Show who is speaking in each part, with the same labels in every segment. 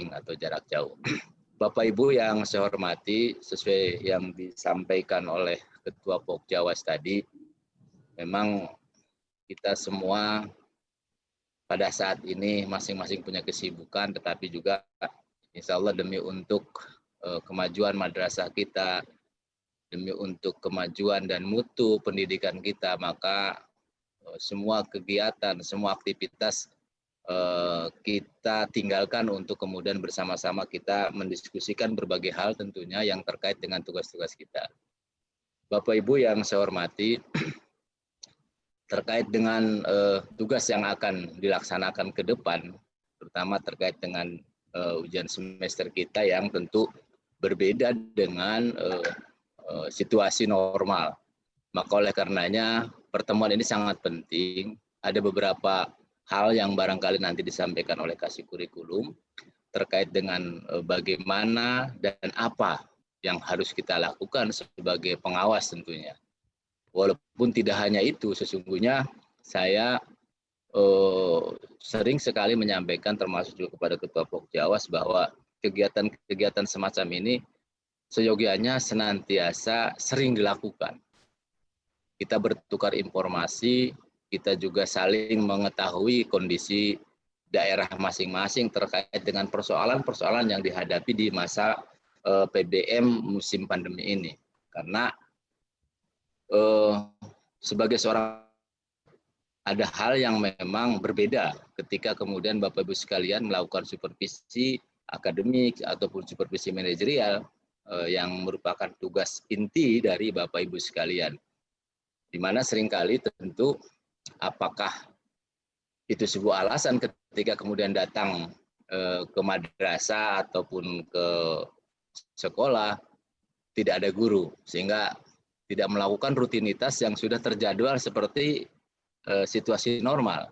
Speaker 1: atau jarak jauh. Bapak Ibu yang saya hormati, sesuai yang disampaikan oleh Ketua Pokjawas tadi, memang kita semua pada saat ini masing-masing punya kesibukan, tetapi juga insya Allah demi untuk kemajuan madrasah kita, demi untuk kemajuan dan mutu pendidikan kita, maka semua kegiatan, semua aktivitas kita tinggalkan untuk kemudian bersama-sama kita mendiskusikan berbagai hal tentunya yang terkait dengan tugas-tugas kita. Bapak Ibu yang saya hormati, terkait dengan tugas yang akan dilaksanakan ke depan, terutama terkait dengan ujian semester kita yang tentu berbeda dengan situasi normal. Maka oleh karenanya pertemuan ini sangat penting. Ada beberapa hal yang barangkali nanti disampaikan oleh Kasih Kurikulum terkait dengan bagaimana dan apa yang harus kita lakukan sebagai pengawas tentunya. Walaupun tidak hanya itu, sesungguhnya saya sering sekali menyampaikan termasuk juga kepada Ketua Pokjawas bahwa kegiatan-kegiatan semacam ini seyogianya senantiasa sering dilakukan. Kita bertukar informasi, kita juga saling mengetahui kondisi daerah masing-masing terkait dengan persoalan-persoalan yang dihadapi di masa PBM musim pandemi ini. Karena sebagai seorang ada hal yang memang berbeda ketika kemudian Bapak Ibu sekalian melakukan supervisi akademik ataupun supervisi manajerial yang merupakan tugas inti dari Bapak Ibu sekalian. Di mana seringkali tentu apakah itu sebuah alasan ketika kemudian datang ke madrasah ataupun ke sekolah tidak ada guru, sehingga tidak melakukan rutinitas yang sudah terjadwal seperti situasi normal.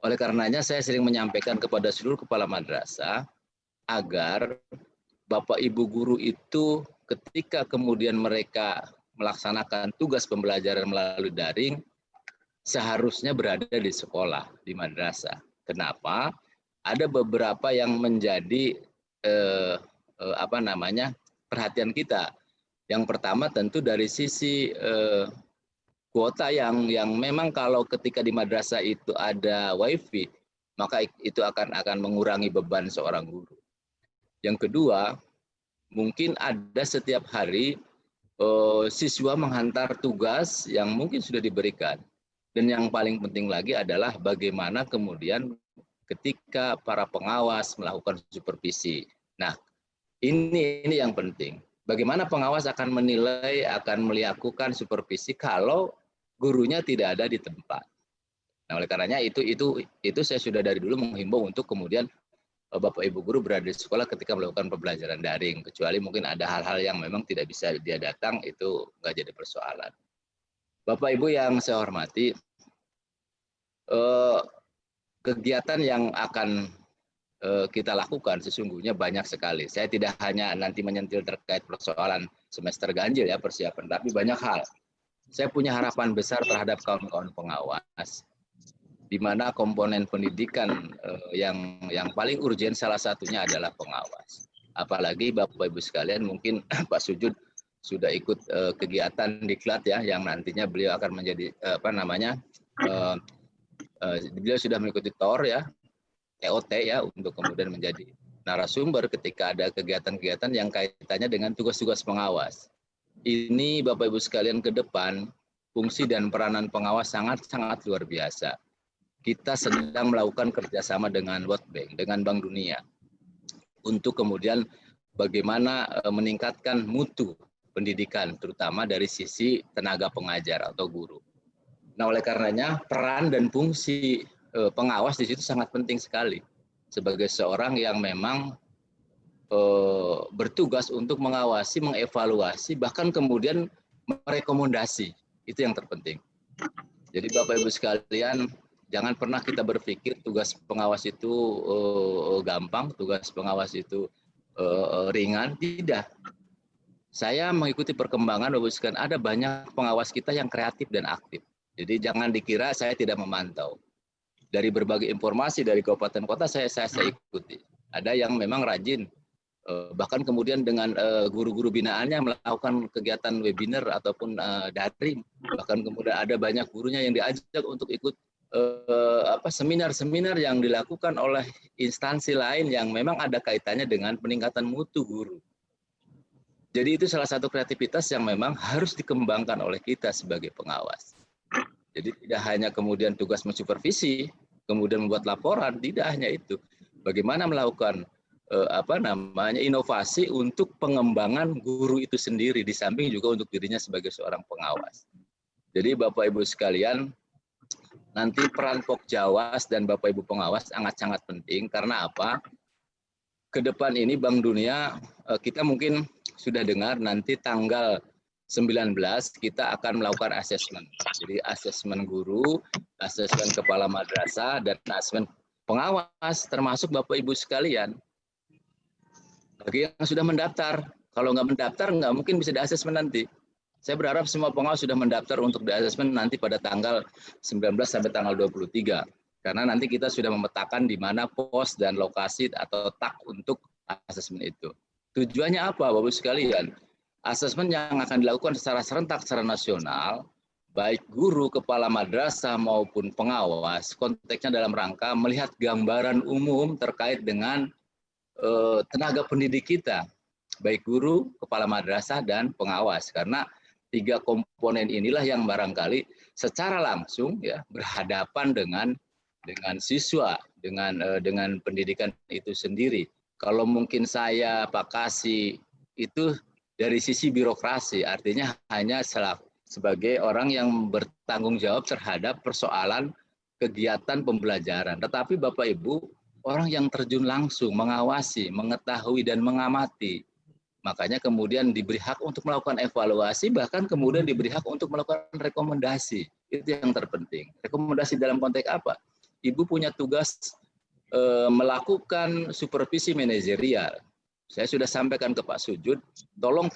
Speaker 1: Oleh karenanya saya sering menyampaikan kepada seluruh kepala madrasah agar Bapak Ibu guru itu ketika kemudian mereka melaksanakan tugas pembelajaran melalui daring, seharusnya berada di sekolah, di madrasah. Kenapa? Ada beberapa yang menjadi perhatian kita. Yang pertama tentu dari sisi kuota yang memang kalau ketika di madrasah itu ada wifi, maka itu akan mengurangi beban seorang guru. Yang kedua, mungkin ada setiap hari siswa menghantar tugas yang mungkin sudah diberikan. Dan yang paling penting lagi adalah bagaimana kemudian ketika para pengawas melakukan supervisi. Nah, ini yang penting. Bagaimana pengawas akan menilai, akan melakukan supervisi kalau gurunya tidak ada di tempat. Nah, oleh karenanya itu saya sudah dari dulu menghimbau untuk kemudian Bapak Ibu guru berada di sekolah ketika melakukan pembelajaran daring, kecuali mungkin ada hal-hal yang memang tidak bisa dia datang, itu nggak jadi persoalan. Bapak Ibu yang saya hormati, kegiatan yang akan kita lakukan sesungguhnya banyak sekali. Saya tidak hanya nanti menyentil terkait persoalan semester ganjil ya persiapan, tapi banyak hal. Saya punya harapan besar terhadap kawan-kawan pengawas, di mana komponen pendidikan yang paling urgen salah satunya adalah pengawas. Apalagi Bapak Ibu sekalian mungkin Pak Sujud sudah ikut kegiatan diklat ya, yang nantinya beliau akan menjadi beliau sudah mengikuti TOR ya, TOT ya, untuk kemudian menjadi narasumber ketika ada kegiatan-kegiatan yang kaitannya dengan tugas-tugas pengawas. Ini Bapak Ibu sekalian ke depan fungsi dan peranan pengawas sangat-sangat luar biasa. Kita sedang melakukan kerjasama dengan World Bank, dengan Bank Dunia, untuk kemudian bagaimana meningkatkan mutu pendidikan, terutama dari sisi tenaga pengajar atau guru. Nah, oleh karenanya peran dan fungsi pengawas di situ sangat penting sekali sebagai seorang yang memang bertugas untuk mengawasi, mengevaluasi, bahkan kemudian merekomendasi. Itu yang terpenting. Jadi Bapak Ibu sekalian, jangan pernah kita berpikir tugas pengawas itu gampang, tugas pengawas itu ringan. Tidak. Saya mengikuti perkembangan, Bapak Ibu sekalian, ada banyak pengawas kita yang kreatif dan aktif. Jadi jangan dikira saya tidak memantau. Dari berbagai informasi dari kabupaten kota saya ikuti. Ada yang memang rajin, bahkan kemudian dengan guru-guru binaannya melakukan kegiatan webinar ataupun daring. Bahkan kemudian ada banyak gurunya yang diajak untuk ikut seminar-seminar yang dilakukan oleh instansi lain yang memang ada kaitannya dengan peningkatan mutu guru. Jadi itu salah satu kreativitas yang memang harus dikembangkan oleh kita sebagai pengawas. Jadi tidak hanya kemudian tugas mensupervisi, kemudian membuat laporan, tidak hanya itu. Bagaimana melakukan inovasi untuk pengembangan guru itu sendiri, di samping juga untuk dirinya sebagai seorang pengawas. Jadi Bapak Ibu sekalian, nanti peran Pokjawas dan Bapak Ibu pengawas sangat-sangat penting. Karena apa? Ke depan ini Bank Dunia, kita mungkin sudah dengar nanti tanggal 19 kita akan melakukan asesmen. Jadi asesmen guru, asesmen kepala madrasah, dan asesmen pengawas, termasuk Bapak Ibu sekalian. Bagi yang sudah mendaftar, kalau nggak mendaftar nggak mungkin bisa di-asesmen nanti. Saya berharap semua pengawas sudah mendaftar untuk di-asesmen nanti pada tanggal 19 sampai tanggal 23. Karena nanti kita sudah memetakan di mana pos dan lokasi atau tak untuk asesmen itu. Tujuannya apa, Bapak Ibu sekalian? Asesmen yang akan dilakukan secara serentak secara nasional, baik guru, kepala madrasah maupun pengawas, konteksnya dalam rangka melihat gambaran umum terkait dengan tenaga pendidik kita, baik guru, kepala madrasah, dan pengawas. Karena 3 komponen inilah yang barangkali secara langsung ya berhadapan dengan siswa, dengan pendidikan itu sendiri. Kalau mungkin saya Pak Kasih itu dari sisi birokrasi, artinya hanya sebagai orang yang bertanggung jawab terhadap persoalan kegiatan pembelajaran. Tetapi Bapak Ibu, orang yang terjun langsung, mengawasi, mengetahui, dan mengamati. Makanya kemudian diberi hak untuk melakukan evaluasi, bahkan kemudian diberi hak untuk melakukan rekomendasi. Itu yang terpenting. Rekomendasi dalam konteks apa? Ibu punya tugas melakukan supervisi manajerial. Saya sudah sampaikan ke Pak Sujud, tolong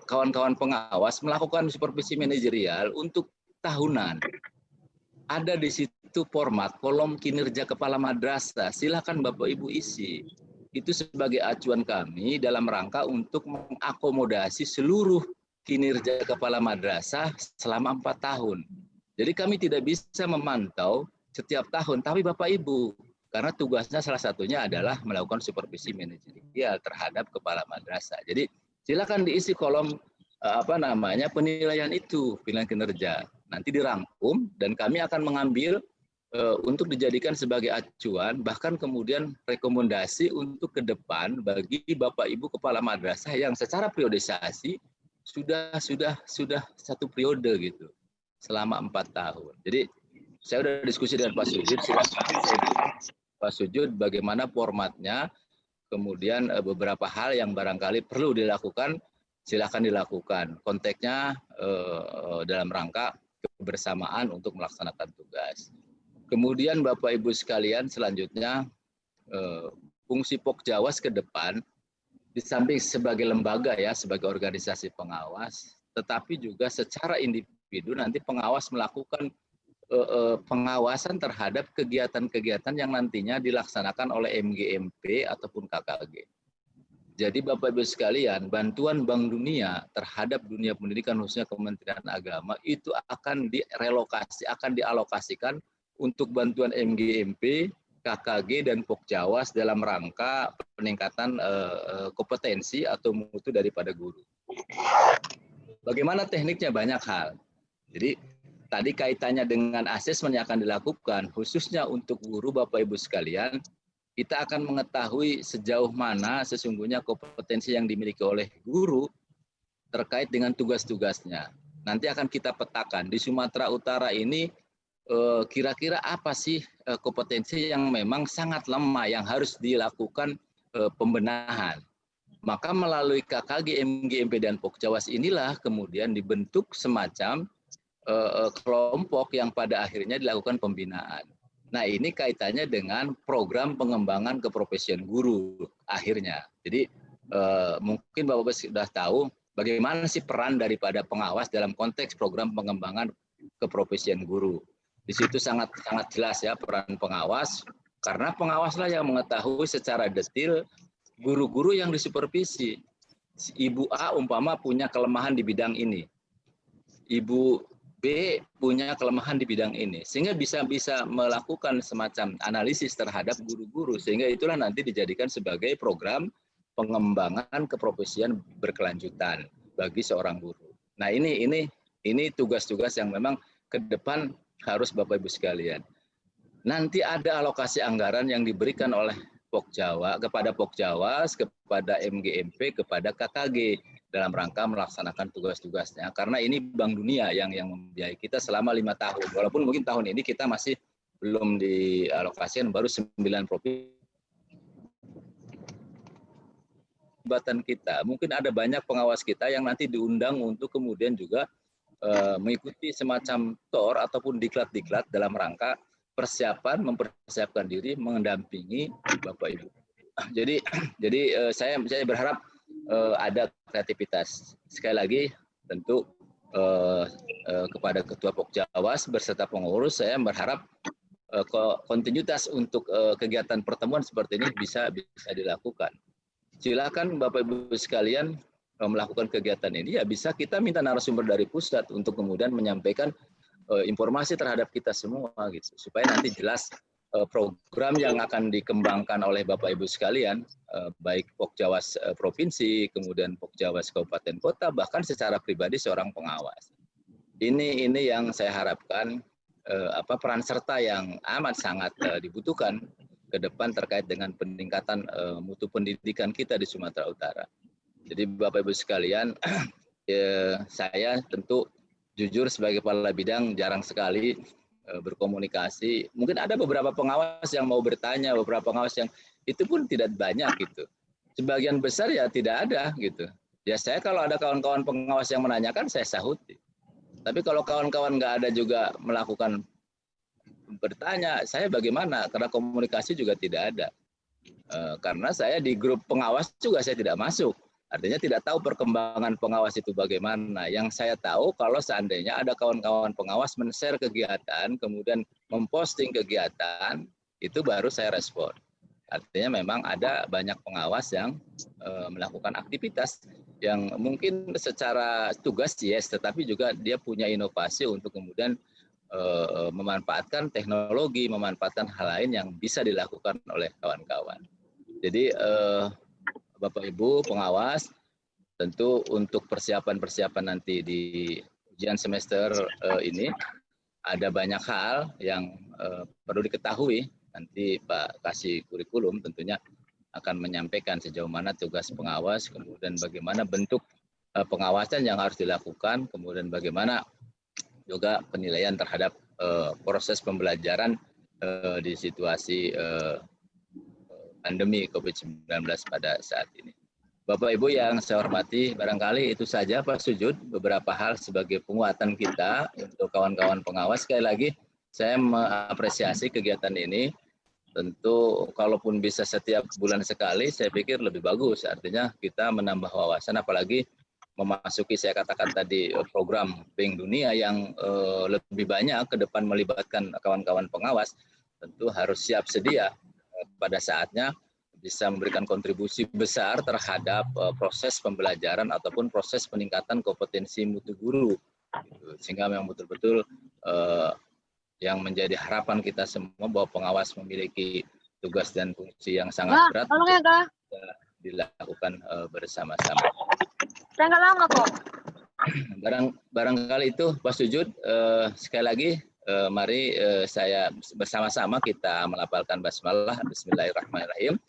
Speaker 1: kawan-kawan pengawas melakukan supervisi manajerial untuk tahunan. Ada di situ format kolom kinerja kepala madrasah, silakan Bapak Ibu isi. Itu sebagai acuan kami dalam rangka untuk mengakomodasi seluruh kinerja kepala madrasah selama 4 tahun. Jadi kami tidak bisa memantau setiap tahun, tapi Bapak Ibu, karena tugasnya salah satunya adalah melakukan supervisi manajerial terhadap kepala madrasah. Jadi silakan diisi kolom penilaian itu, penilaian kinerja. Nanti dirangkum dan kami akan mengambil untuk dijadikan sebagai acuan, bahkan kemudian rekomendasi untuk ke depan bagi Bapak Ibu kepala madrasah yang secara periodisasi sudah 1 periode gitu selama 4 tahun. Jadi saya sudah diskusi dengan Pak Sujud, Pak Sujud bagaimana formatnya, kemudian beberapa hal yang barangkali perlu dilakukan, silakan dilakukan. Konteksnya dalam rangka kebersamaan untuk melaksanakan tugas. Kemudian Bapak Ibu sekalian, selanjutnya fungsi Pokjawas ke depan, di samping sebagai lembaga ya, sebagai organisasi pengawas, tetapi juga secara individu nanti pengawas melakukan pengawasan terhadap kegiatan-kegiatan yang nantinya dilaksanakan oleh MGMP ataupun KKG. Jadi Bapak Ibu sekalian, bantuan Bank Dunia terhadap dunia pendidikan khususnya Kementerian Agama itu akan direlokasi, akan dialokasikan untuk bantuan MGMP, KKG, dan Pokjawas dalam rangka peningkatan kompetensi atau mutu daripada guru. Bagaimana tekniknya? Banyak hal. Jadi tadi kaitannya dengan asesmen yang akan dilakukan, khususnya untuk guru Bapak Ibu sekalian, kita akan mengetahui sejauh mana sesungguhnya kompetensi yang dimiliki oleh guru terkait dengan tugas-tugasnya. Nanti akan kita petakan di Sumatera Utara ini kira-kira apa sih kompetensi yang memang sangat lemah yang harus dilakukan pembenahan. Maka melalui KKG, MGMP, dan Pokjawas inilah kemudian dibentuk semacam kelompok yang pada akhirnya dilakukan pembinaan. Nah, ini kaitannya dengan program pengembangan keprofesian guru akhirnya. Jadi mungkin Bapak-Bapak sudah tahu bagaimana sih peran daripada pengawas dalam konteks program pengembangan keprofesian guru. Di situ sangat jelas ya peran pengawas Karena pengawaslah yang mengetahui secara detail guru-guru yang disupervisi. Ibu A umpama punya kelemahan di bidang ini. Ibu B punya kelemahan di bidang ini. Sehingga bisa melakukan semacam analisis terhadap guru-guru. Sehingga itulah nanti dijadikan sebagai program pengembangan keprofesian berkelanjutan bagi seorang guru. Nah, ini tugas-tugas yang memang ke depan harus Bapak Ibu sekalian. Nanti ada alokasi anggaran yang diberikan oleh Pokjawa kepada Pokjawas, kepada MGMP, kepada KKG dalam rangka melaksanakan tugas-tugasnya. Karena ini Bank Dunia yang membiayai kita selama 5 tahun. Walaupun mungkin tahun ini kita masih belum dialokasikan, baru 9 provinsi. Kita mungkin ada banyak pengawas kita yang nanti diundang untuk kemudian juga mengikuti semacam TOR ataupun diklat-diklat dalam rangka mempersiapkan diri mendampingi Bapak Ibu. Jadi saya berharap ada kreativitas. Sekali lagi tentu kepada Ketua Pokjawas beserta pengurus saya berharap kontinuitas untuk kegiatan pertemuan seperti ini bisa dilakukan. Silakan Bapak Ibu sekalian melakukan kegiatan ini, ya bisa kita minta narasumber dari pusat untuk kemudian menyampaikan informasi terhadap kita semua gitu, supaya nanti jelas program yang akan dikembangkan oleh Bapak Ibu sekalian, baik Pokjawas provinsi, kemudian Pokjawas kabupaten kota, bahkan secara pribadi seorang pengawas. Ini yang saya harapkan peran serta yang amat sangat dibutuhkan ke depan terkait dengan peningkatan mutu pendidikan kita di Sumatera Utara. Jadi Bapak Ibu sekalian, saya tentu jujur sebagai kepala bidang jarang sekali berkomunikasi. Mungkin ada beberapa pengawas yang mau bertanya, beberapa pengawas yang itu pun tidak banyak gitu. Sebagian besar ya tidak ada gitu. Ya saya kalau ada kawan-kawan pengawas yang menanyakan saya sahuti. Tapi kalau kawan-kawan nggak ada juga melakukan bertanya, saya bagaimana? Karena komunikasi juga tidak ada. Karena saya di grup pengawas juga saya tidak masuk. Artinya tidak tahu perkembangan pengawas itu bagaimana. Yang saya tahu kalau seandainya ada kawan-kawan pengawas men-share kegiatan, kemudian memposting kegiatan, itu baru saya respon. Artinya memang ada banyak pengawas yang melakukan aktivitas yang mungkin secara tugas yes, tetapi juga dia punya inovasi untuk kemudian memanfaatkan teknologi, memanfaatkan hal lain yang bisa dilakukan oleh kawan-kawan. Jadi Bapak Ibu pengawas, tentu untuk persiapan nanti di ujian semester ini ada banyak hal yang perlu diketahui. Nanti Pak Kasih Kurikulum tentunya akan menyampaikan sejauh mana tugas pengawas, kemudian bagaimana bentuk pengawasan yang harus dilakukan, kemudian bagaimana juga penilaian terhadap proses pembelajaran di situasi pandemi COVID-19 pada saat ini. Bapak Ibu yang saya hormati, barangkali itu saja Pak Sujud, beberapa hal sebagai penguatan kita untuk kawan-kawan pengawas. Sekali lagi, saya mengapresiasi kegiatan ini. Tentu kalaupun bisa setiap bulan sekali, saya pikir lebih bagus. Artinya kita menambah wawasan, apalagi memasuki saya katakan tadi program Bank Dunia yang lebih banyak ke depan melibatkan kawan-kawan pengawas, tentu harus siap sedia pada saatnya bisa memberikan kontribusi besar terhadap proses pembelajaran ataupun proses peningkatan kompetensi mutu guru, gitu. Sehingga memang betul-betul yang menjadi harapan kita semua bahwa pengawas memiliki tugas dan fungsi yang sangat berat untuk dilakukan bersama-sama.
Speaker 2: Nggak lama kok.
Speaker 1: Barangkali itu Pak Sujud, sekali lagi mari saya bersama-sama kita melafalkan basmalah. Bismillahirrahmanirrahim.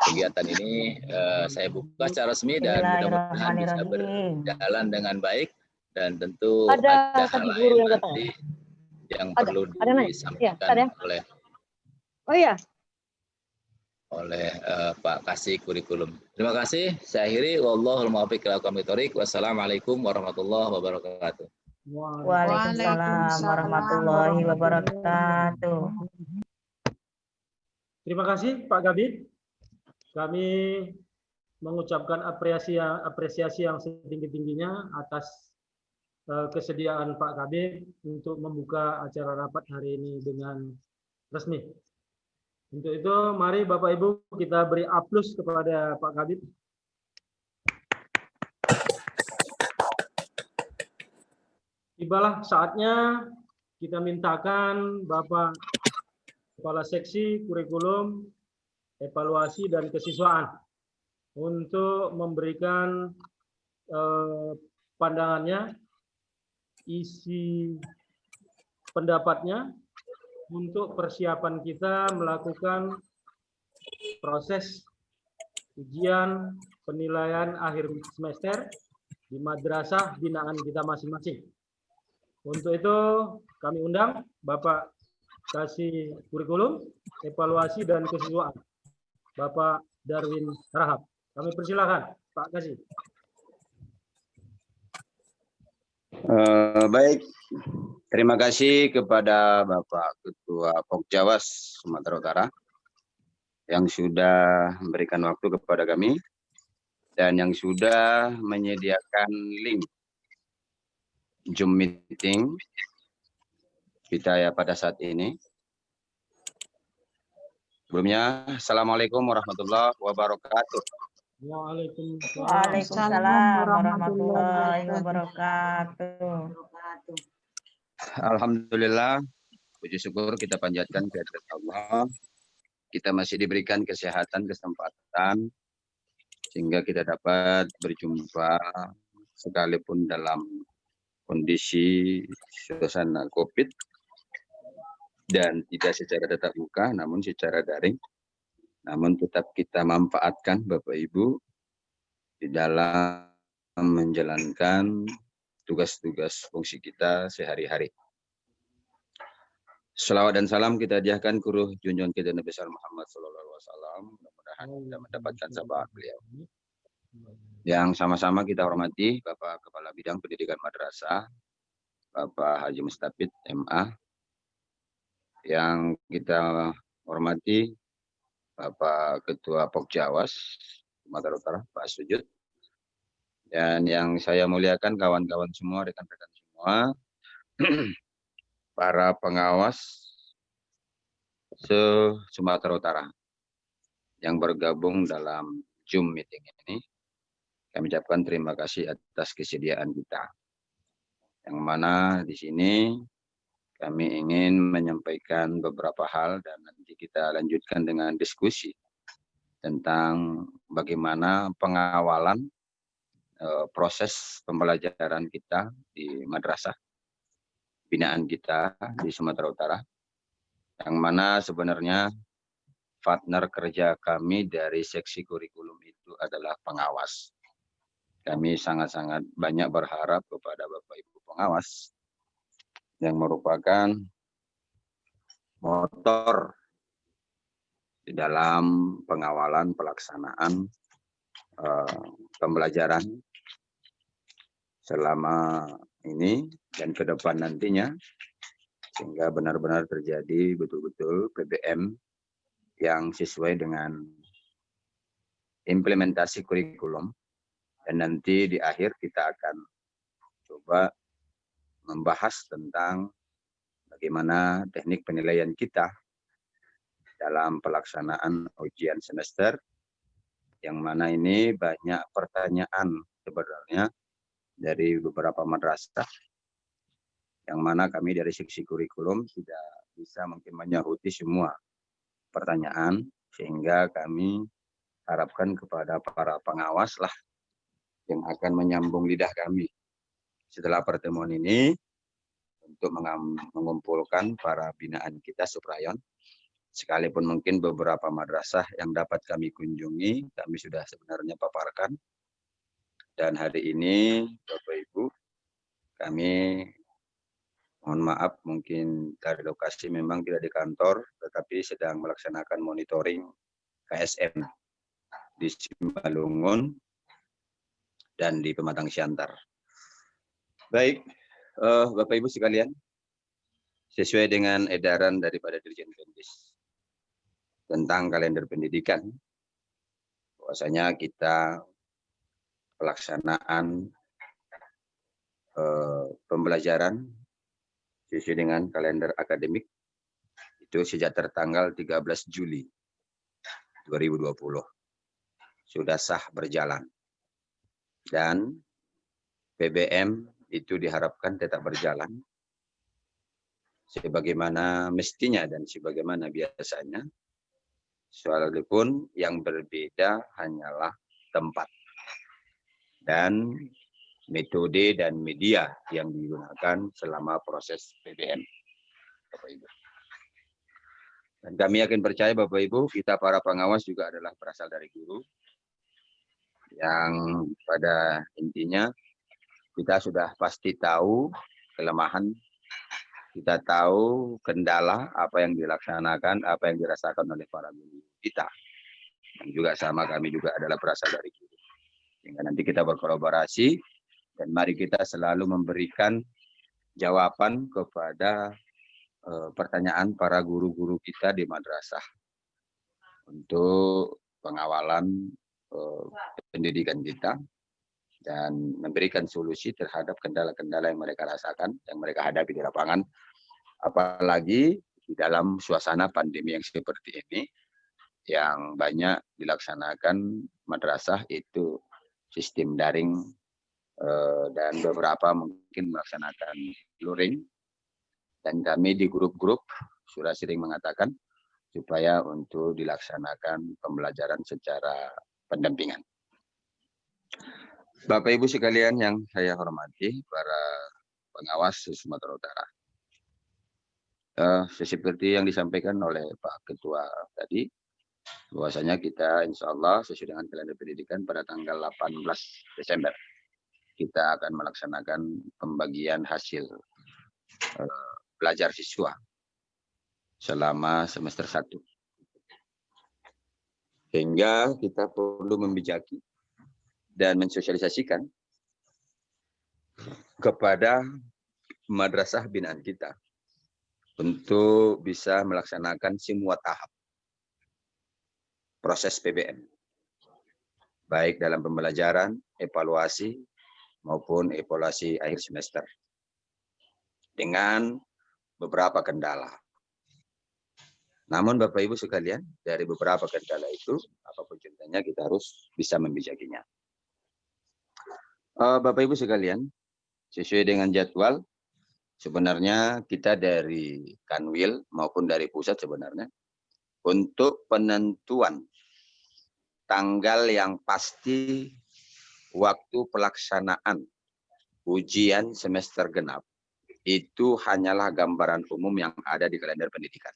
Speaker 1: Kegiatan ini saya buka secara resmi dan mudah-mudahan bisa berjalan dengan baik, dan tentu ada hal lain nanti yang perlu disampaikan oleh Pak Kasih Kurikulum. Terima kasih. Saya akhiri. Wallahul muwaffiq ila aqwamit thoriq. Wassalamualaikum warahmatullahi wabarakatuh.
Speaker 2: Waalaikumsalam warahmatullahi wabarakatuh.
Speaker 3: Terima kasih Pak Kabid. Kami mengucapkan apresiasi yang setinggi-tingginya atas kesediaan Pak Kabid untuk membuka acara rapat hari ini dengan resmi. Untuk itu, mari Bapak Ibu kita beri aplaus kepada Pak Kabid. Tibalah saatnya kita mintakan Bapak Kepala Seksi Kurikulum, Evaluasi dan Kesiswaan untuk memberikan pandangannya, isi pendapatnya untuk persiapan kita melakukan proses ujian penilaian akhir semester di madrasah binaan kita masing-masing. Untuk itu kami undang Bapak Kasih Kurikulum, Evaluasi dan Kesiswaan, Bapak Darwin Rahab. Kami persilakan, Pak Kasih.
Speaker 4: Baik, terima kasih kepada Bapak Ketua Pokjawas Sumatera Utara yang sudah memberikan waktu kepada kami dan yang sudah menyediakan link Zoom meeting kita ya pada saat ini. Sebelumnya, Assalamualaikum warahmatullahi wabarakatuh.
Speaker 2: Waalaikumsalam warahmatullahi wabarakatuh.
Speaker 4: Alhamdulillah, puji syukur kita panjatkan kehadirat Allah. Kita masih diberikan kesehatan, kesempatan, sehingga kita dapat berjumpa sekalipun dalam kondisi suasana COVID dan tidak secara tatap muka, namun secara daring. Namun tetap kita manfaatkan Bapak Ibu di dalam menjalankan tugas-tugas fungsi kita sehari-hari. Salawat dan salam kita hadiahkan ke ruh junjungan kita Nabi Muhammad SAW. Mudah-mudahan kita mendapatkan syafaat beliau. Yang sama-sama kita hormati Bapak Kepala Bidang Pendidikan Madrasah, Bapak Haji Mustafid MA. Yang kita hormati Bapak Ketua Pokjawas Sumatera Utara, Pak Sujud. Dan yang saya muliakan kawan-kawan semua, rekan-rekan semua, para pengawas se-Sumatera Utara yang bergabung dalam Zoom meeting ini. Kami ucapkan terima kasih atas kesediaan kita. Yang mana di sini kami ingin menyampaikan beberapa hal dan nanti kita lanjutkan dengan diskusi tentang bagaimana pengawalan proses pembelajaran kita di madrasah binaan kita di Sumatera Utara, yang mana sebenarnya partner kerja kami dari seksi kurikulum itu adalah pengawas. Kami sangat-sangat banyak berharap kepada Bapak Ibu pengawas yang merupakan motor di dalam pengawalan pelaksanaan pembelajaran selama ini dan ke depan nantinya, sehingga benar-benar terjadi betul-betul PBM yang sesuai dengan implementasi kurikulum. Dan nanti di akhir kita akan coba membahas tentang bagaimana teknik penilaian kita dalam pelaksanaan ujian semester, yang mana ini banyak pertanyaan sebenarnya dari beberapa madrasah, yang mana kami dari seksi kurikulum tidak bisa mungkin menyahuti semua pertanyaan, sehingga kami harapkan kepada para pengawas lah yang akan menyambung lidah kami setelah pertemuan ini untuk mengumpulkan para binaan kita Suprayon. Sekalipun mungkin beberapa madrasah yang dapat kami kunjungi, kami sudah sebenarnya paparkan. Dan hari ini, Bapak Ibu, kami mohon maaf mungkin dari lokasi memang tidak di kantor, tetapi sedang melaksanakan monitoring KSM di Simalungun dan di Pematang Siantar. Baik, Bapak Ibu sekalian, sesuai dengan edaran daripada Dirjen Pendis tentang kalender pendidikan, bahwasanya kita pelaksanaan pembelajaran sesuai dengan kalender akademik Itu sejak tertanggal 13 Juli 2020. Sudah sah berjalan. Dan PBM itu diharapkan tetap berjalan sebagaimana mestinya dan sebagaimana biasanya. Walaupun yang berbeda hanyalah tempat dan metode dan media yang digunakan selama proses PBM, Bapak Ibu. Dan kami yakin percaya Bapak Ibu, kita para pengawas juga adalah berasal dari guru yang pada intinya kita sudah pasti tahu kelemahan, kita tahu kendala apa yang dilaksanakan, apa yang dirasakan oleh para guru kita. Dan juga sama kami juga adalah berasal dari guru. Sehingga nanti kita berkolaborasi dan mari kita selalu memberikan jawaban kepada pertanyaan para guru-guru kita di madrasah untuk pengawalan pendidikan kita dan memberikan solusi terhadap kendala-kendala yang mereka rasakan, yang mereka hadapi di lapangan. Apalagi di dalam suasana pandemi yang seperti ini, yang banyak dilaksanakan madrasah itu sistem daring dan beberapa mungkin melaksanakan luring. Dan kami di grup-grup sudah sering mengatakan supaya untuk dilaksanakan pembelajaran secara pendampingan. Bapak Ibu sekalian yang saya hormati, para pengawas Sumatera Utara. Seperti yang disampaikan oleh Pak Ketua tadi, bahwasanya kita insya Allah sesuai dengan kalender pendidikan pada tanggal 18 Desember kita akan melaksanakan pembagian hasil belajar siswa selama semester 1. Hingga kita perlu membijaki dan mensosialisasikan kepada madrasah binaan kita untuk bisa melaksanakan semua tahap proses PBM, baik dalam pembelajaran, evaluasi, maupun evaluasi akhir semester, dengan beberapa kendala. Namun Bapak Ibu sekalian, dari beberapa kendala itu, apapun contohnya kita harus bisa membijakinya. Bapak Ibu sekalian, sesuai dengan jadwal, sebenarnya kita dari Kanwil maupun dari pusat sebenarnya, untuk penentuan tanggal yang pasti waktu pelaksanaan ujian semester genap itu hanyalah gambaran umum yang ada di kalender pendidikan.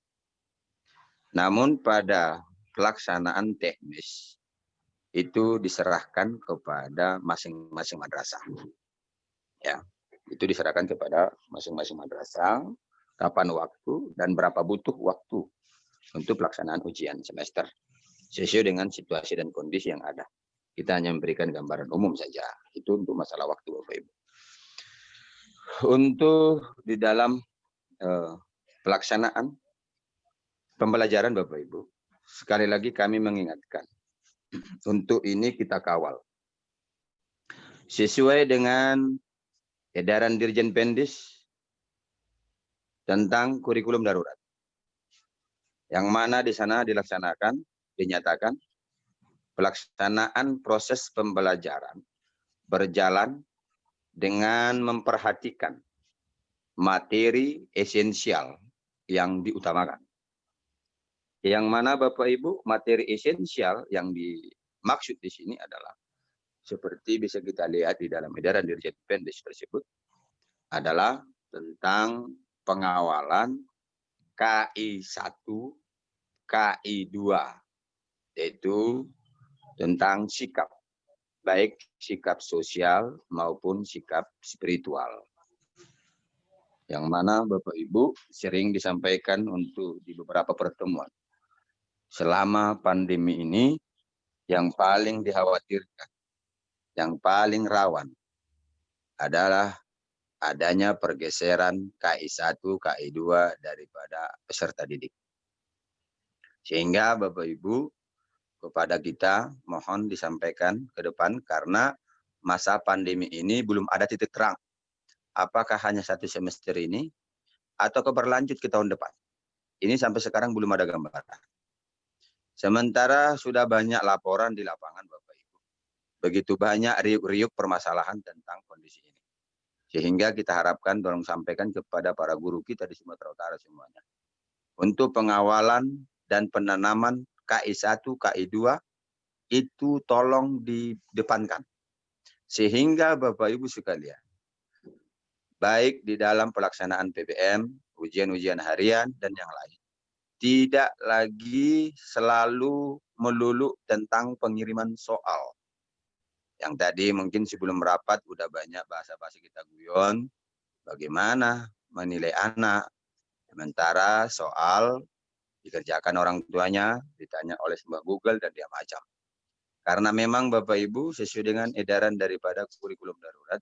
Speaker 4: Namun pada pelaksanaan teknis itu diserahkan kepada masing-masing madrasah. Ya, itu diserahkan kepada masing-masing madrasah kapan waktu dan berapa butuh waktu untuk pelaksanaan ujian semester sesuai dengan situasi dan kondisi yang ada. Kita hanya memberikan gambaran umum saja. Itu untuk masalah waktu Bapak Ibu. Untuk di dalam pelaksanaan pembelajaran Bapak Ibu, sekali lagi kami mengingatkan, untuk ini kita kawal. Sesuai dengan edaran Dirjen Pendis tentang kurikulum darurat. Yang mana di sana dinyatakan pelaksanaan proses pembelajaran berjalan dengan memperhatikan materi esensial yang diutamakan. Yang mana Bapak Ibu, materi esensial yang dimaksud di sini adalah seperti bisa kita lihat di dalam edaran Dirjen Pendis tersebut adalah tentang pengawalan KI 1, KI 2, yaitu tentang sikap, baik sikap sosial maupun sikap spiritual. Yang mana Bapak Ibu sering disampaikan untuk di beberapa pertemuan. Selama pandemi ini yang paling dikhawatirkan, yang paling rawan adalah adanya pergeseran KI 1, KI 2 daripada peserta didik. Sehingga Bapak Ibu kepada kita mohon disampaikan ke depan karena masa pandemi ini belum ada titik terang. Apakah hanya 1 semester ini atau berlanjut ke tahun depan? Ini sampai sekarang belum ada gambaran. Sementara sudah banyak laporan di lapangan Bapak Ibu. Begitu banyak riuk-riuk permasalahan tentang kondisi ini. Sehingga kita harapkan tolong sampaikan kepada para guru kita di Sumatera Utara semuanya. Untuk pengawalan dan penanaman KI1, KI2 itu tolong didepankan. Sehingga Bapak Ibu sekalian, baik di dalam pelaksanaan PBM, ujian-ujian harian, dan yang lain, tidak lagi selalu melulu tentang pengiriman soal. Yang tadi mungkin sebelum rapat udah banyak bahasa-bahasa kita guyon, bagaimana menilai anak. Sementara soal dikerjakan orang tuanya, ditanya oleh sebuah Google dan dia macam. Karena memang Bapak Ibu sesuai dengan edaran daripada kurikulum darurat,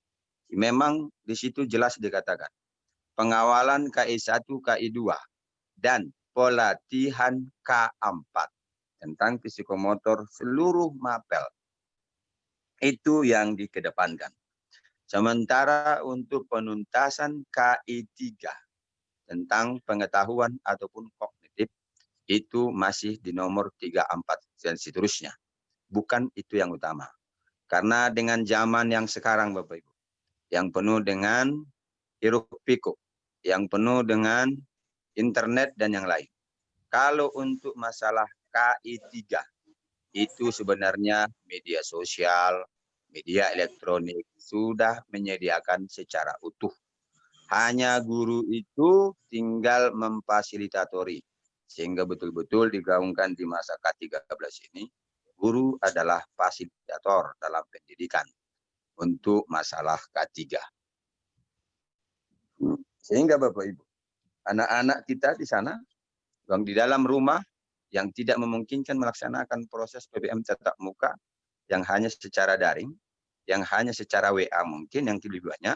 Speaker 4: memang di situ jelas dikatakan pengawalan KI1, KI2 dan pelatihan K4 tentang psikomotor seluruh mapel itu yang dikedepankan. Sementara untuk penuntasan KI3 tentang pengetahuan ataupun kognitif itu masih di nomor 3, 4 dan seterusnya. Bukan itu yang utama. Karena dengan zaman yang sekarang Bapak Ibu, yang penuh dengan hiruk pikuk, yang penuh dengan internet dan yang lain. Kalau untuk masalah KI3, itu sebenarnya media sosial, media elektronik sudah menyediakan secara utuh. Hanya guru itu tinggal memfasilitatori. Sehingga betul-betul digaungkan di masa K13 ini, guru adalah fasilitator dalam pendidikan untuk masalah K3. Sehingga Bapak Ibu, anak-anak kita di sana, yang di dalam rumah, yang tidak memungkinkan melaksanakan proses PBM tatap muka, yang hanya secara daring, yang hanya secara WA mungkin, yang lebih banyak,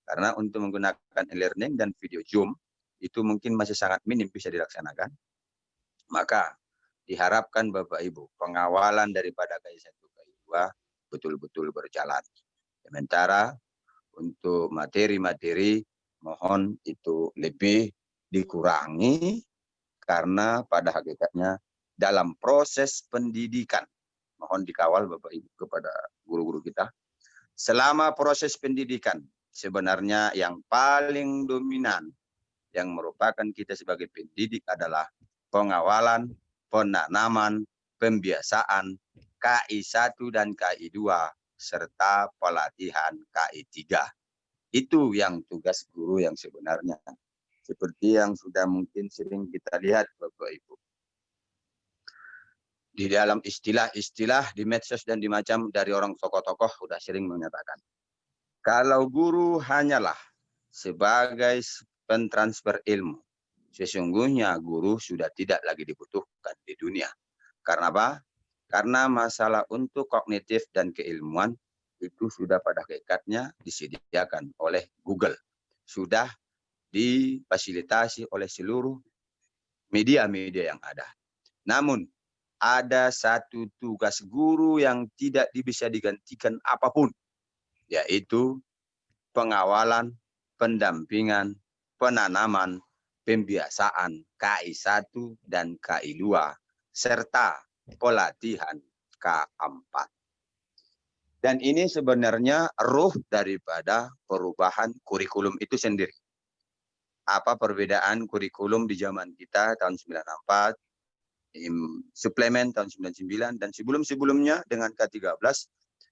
Speaker 4: karena untuk menggunakan e-learning dan video Zoom, itu mungkin masih sangat minim bisa dilaksanakan. Maka diharapkan Bapak Ibu, pengawalan daripada KI1, KI2 betul-betul berjalan. Sementara untuk materi-materi, mohon itu lebih dikurangi, karena pada hakikatnya dalam proses pendidikan, mohon dikawal Bapak Ibu kepada guru-guru kita, selama proses pendidikan sebenarnya yang paling dominan yang merupakan kita sebagai pendidik adalah pengawalan, penanaman, pembiasaan KI1 dan KI2 serta pelatihan KI3. Itu yang tugas guru yang sebenarnya. Seperti yang sudah mungkin sering kita lihat Bapak Ibu. Di dalam istilah-istilah di medsos dan di macam dari orang tokoh-tokoh sudah sering menyatakan. Kalau guru hanyalah sebagai pentransfer ilmu, sesungguhnya guru sudah tidak lagi dibutuhkan di dunia. Karena apa? Karena masalah untuk kognitif dan keilmuan itu sudah pada hakikatnya disediakan oleh Google. Sudah difasilitasi oleh seluruh media-media yang ada. Namun, ada satu tugas guru yang tidak bisa digantikan apapun, yaitu pengawalan, pendampingan, penanaman, pembiasaan KI1 dan KI2, serta pelatihan K4. Dan ini sebenarnya ruh daripada perubahan kurikulum itu sendiri. Apa perbedaan kurikulum di zaman kita tahun 94, suplemen tahun 99, dan sebelum-sebelumnya dengan K13,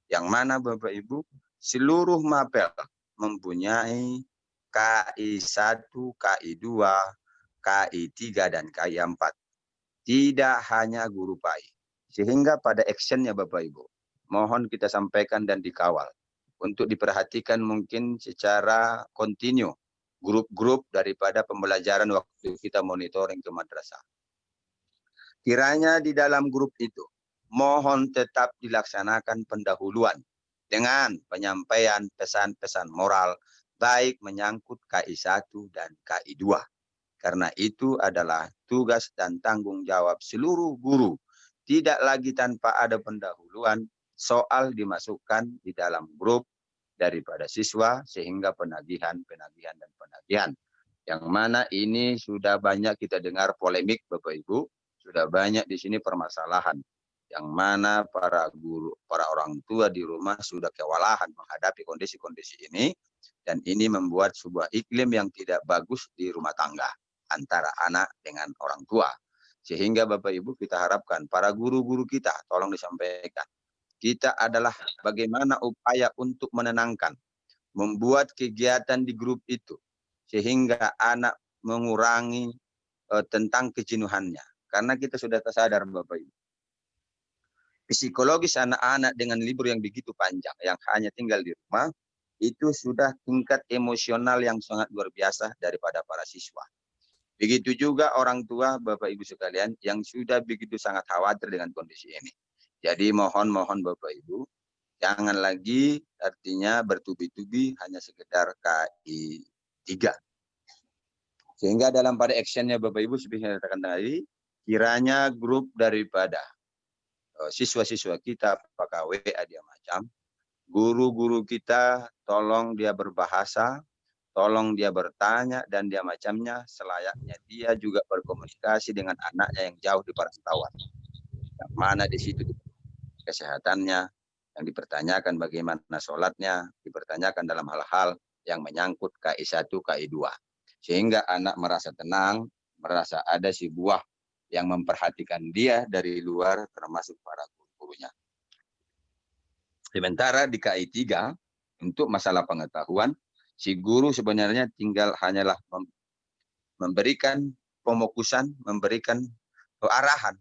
Speaker 4: yang mana Bapak Ibu, seluruh mapel mempunyai KI1, KI2, KI3, dan KI4. Tidak hanya guru PAI. Sehingga pada actionnya Bapak Ibu, mohon kita sampaikan dan dikawal. Untuk diperhatikan mungkin secara kontinu, grup-grup daripada pembelajaran waktu kita monitoring ke madrasah. Kiranya di dalam grup itu, mohon tetap dilaksanakan pendahuluan dengan penyampaian pesan-pesan moral, baik menyangkut KI1 dan KI2. Karena itu adalah tugas dan tanggung jawab seluruh guru. Tidak lagi tanpa ada pendahuluan, soal dimasukkan di dalam grup daripada siswa, sehingga penagihan dan penagihan. Yang mana ini sudah banyak kita dengar polemik Bapak Ibu, sudah banyak di sini permasalahan. Yang mana para guru, para orang tua di rumah sudah kewalahan menghadapi kondisi-kondisi ini. Dan ini membuat sebuah iklim yang tidak bagus di rumah tangga antara anak dengan orang tua. Sehingga Bapak Ibu kita harapkan para guru-guru kita tolong disampaikan. Kita adalah bagaimana upaya untuk menenangkan, membuat kegiatan di grup itu sehingga anak mengurangi tentang kejenuhannya. Karena kita sudah tersadar Bapak Ibu. Psikologis anak-anak dengan libur yang begitu panjang, yang hanya tinggal di rumah, itu sudah tingkat emosional yang sangat luar biasa daripada para siswa. Begitu juga orang tua, Bapak Ibu sekalian, yang sudah begitu sangat khawatir dengan kondisi ini. Jadi mohon Bapak Ibu, jangan lagi artinya bertubi-tubi hanya sekedar KI 3. Sehingga dalam pada actionnya Bapak Ibu, seperti yang dikatakan tadi, kiranya grup daripada siswa-siswa kita, apakah WA dia macam, guru-guru kita tolong dia berbahasa, tolong dia bertanya dan dia macamnya selayaknya dia juga berkomunikasi dengan anaknya yang jauh di perantauan. Yang mana di situ kesehatannya, yang dipertanyakan bagaimana sholatnya, dipertanyakan dalam hal-hal yang menyangkut KI 1, KI 2. Sehingga anak merasa tenang, merasa ada si buah yang memperhatikan dia dari luar termasuk para guru-gurunya. Sementara di KI 3, untuk masalah pengetahuan, si guru sebenarnya tinggal hanyalah memberikan pemokusan, memberikan arahan.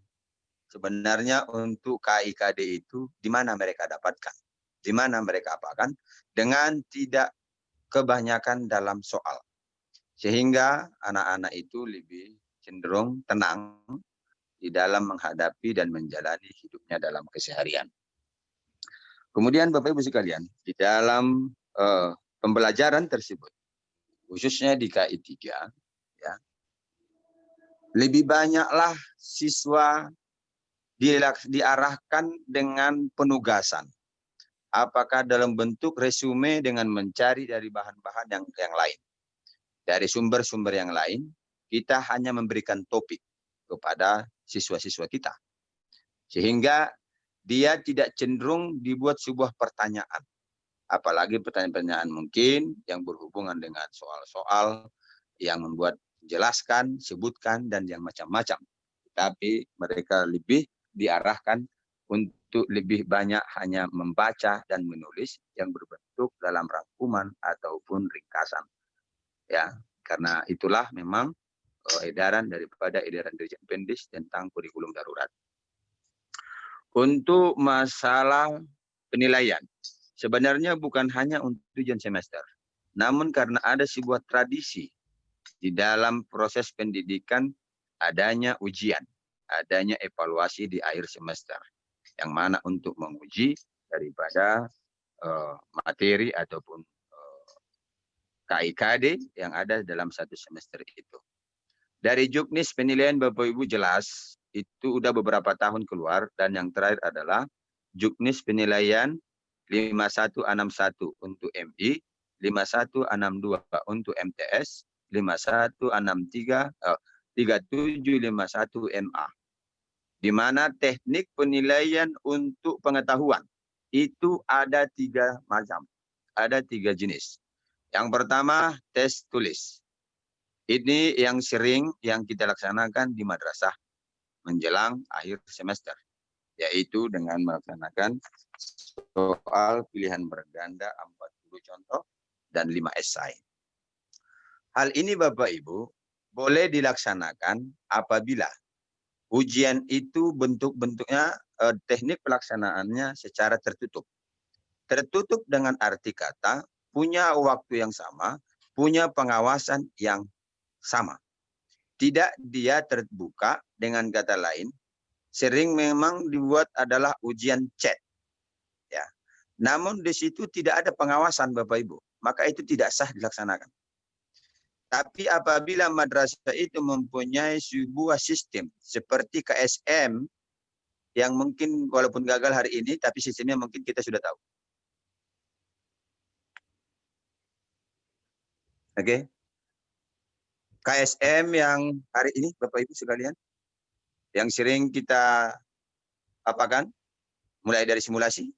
Speaker 4: Sebenarnya untuk KIKD itu di mana mereka dapatkan, di mana mereka apakan, dengan tidak kebanyakan dalam soal. Sehingga anak-anak itu lebih cenderung tenang di dalam menghadapi dan menjalani hidupnya dalam keseharian. Kemudian Bapak Ibu sekalian, di dalam pembelajaran tersebut, khususnya di KI 3, ya, lebih banyaklah siswa diarahkan dengan penugasan. Apakah dalam bentuk resume dengan mencari dari bahan-bahan yang lain. Dari sumber-sumber yang lain, kita hanya memberikan topik kepada siswa-siswa kita. Sehingga dia tidak cenderung dibuat sebuah pertanyaan. Apalagi pertanyaan-pertanyaan mungkin yang berhubungan dengan soal-soal yang membuat jelaskan, sebutkan, dan yang macam-macam. Tapi mereka lebih diarahkan untuk lebih banyak hanya membaca dan menulis yang berbentuk dalam rangkuman ataupun ringkasan. Ya, karena itulah memang edaran daripada edaran Dirjen Pendis tentang kurikulum darurat. Untuk masalah penilaian, sebenarnya bukan hanya untuk tujuan semester, namun karena ada sebuah tradisi di dalam proses pendidikan adanya ujian, adanya evaluasi di akhir semester, yang mana untuk menguji daripada materi ataupun KIKD yang ada dalam satu semester itu. Dari Juknis penilaian Bapak Ibu jelas, itu udah beberapa tahun keluar, dan yang terakhir adalah Juknis penilaian 5161 untuk MI, 5162 untuk MTS, 5163 3751 MA. Di mana teknik penilaian untuk pengetahuan itu ada 3 macam, ada 3 jenis. Yang pertama, tes tulis. Ini yang sering yang kita laksanakan di madrasah menjelang akhir semester, yaitu dengan melaksanakan soal pilihan berganda 40 contoh dan 5 esai. Hal ini Bapak Ibu boleh dilaksanakan apabila ujian itu bentuk-bentuknya, teknik pelaksanaannya secara tertutup. Tertutup dengan arti kata punya waktu yang sama, punya pengawasan yang sama. Tidak dia terbuka, dengan kata lain, sering memang dibuat adalah ujian chat. Ya. Namun di situ tidak ada pengawasan Bapak Ibu, maka itu tidak sah dilaksanakan. Tapi apabila madrasah itu mempunyai sebuah sistem seperti KSM yang mungkin walaupun gagal hari ini, tapi sistemnya mungkin kita sudah tahu. Oke. KSM yang hari ini Bapak Ibu sekalian, yang sering kita apakan, mulai dari simulasi.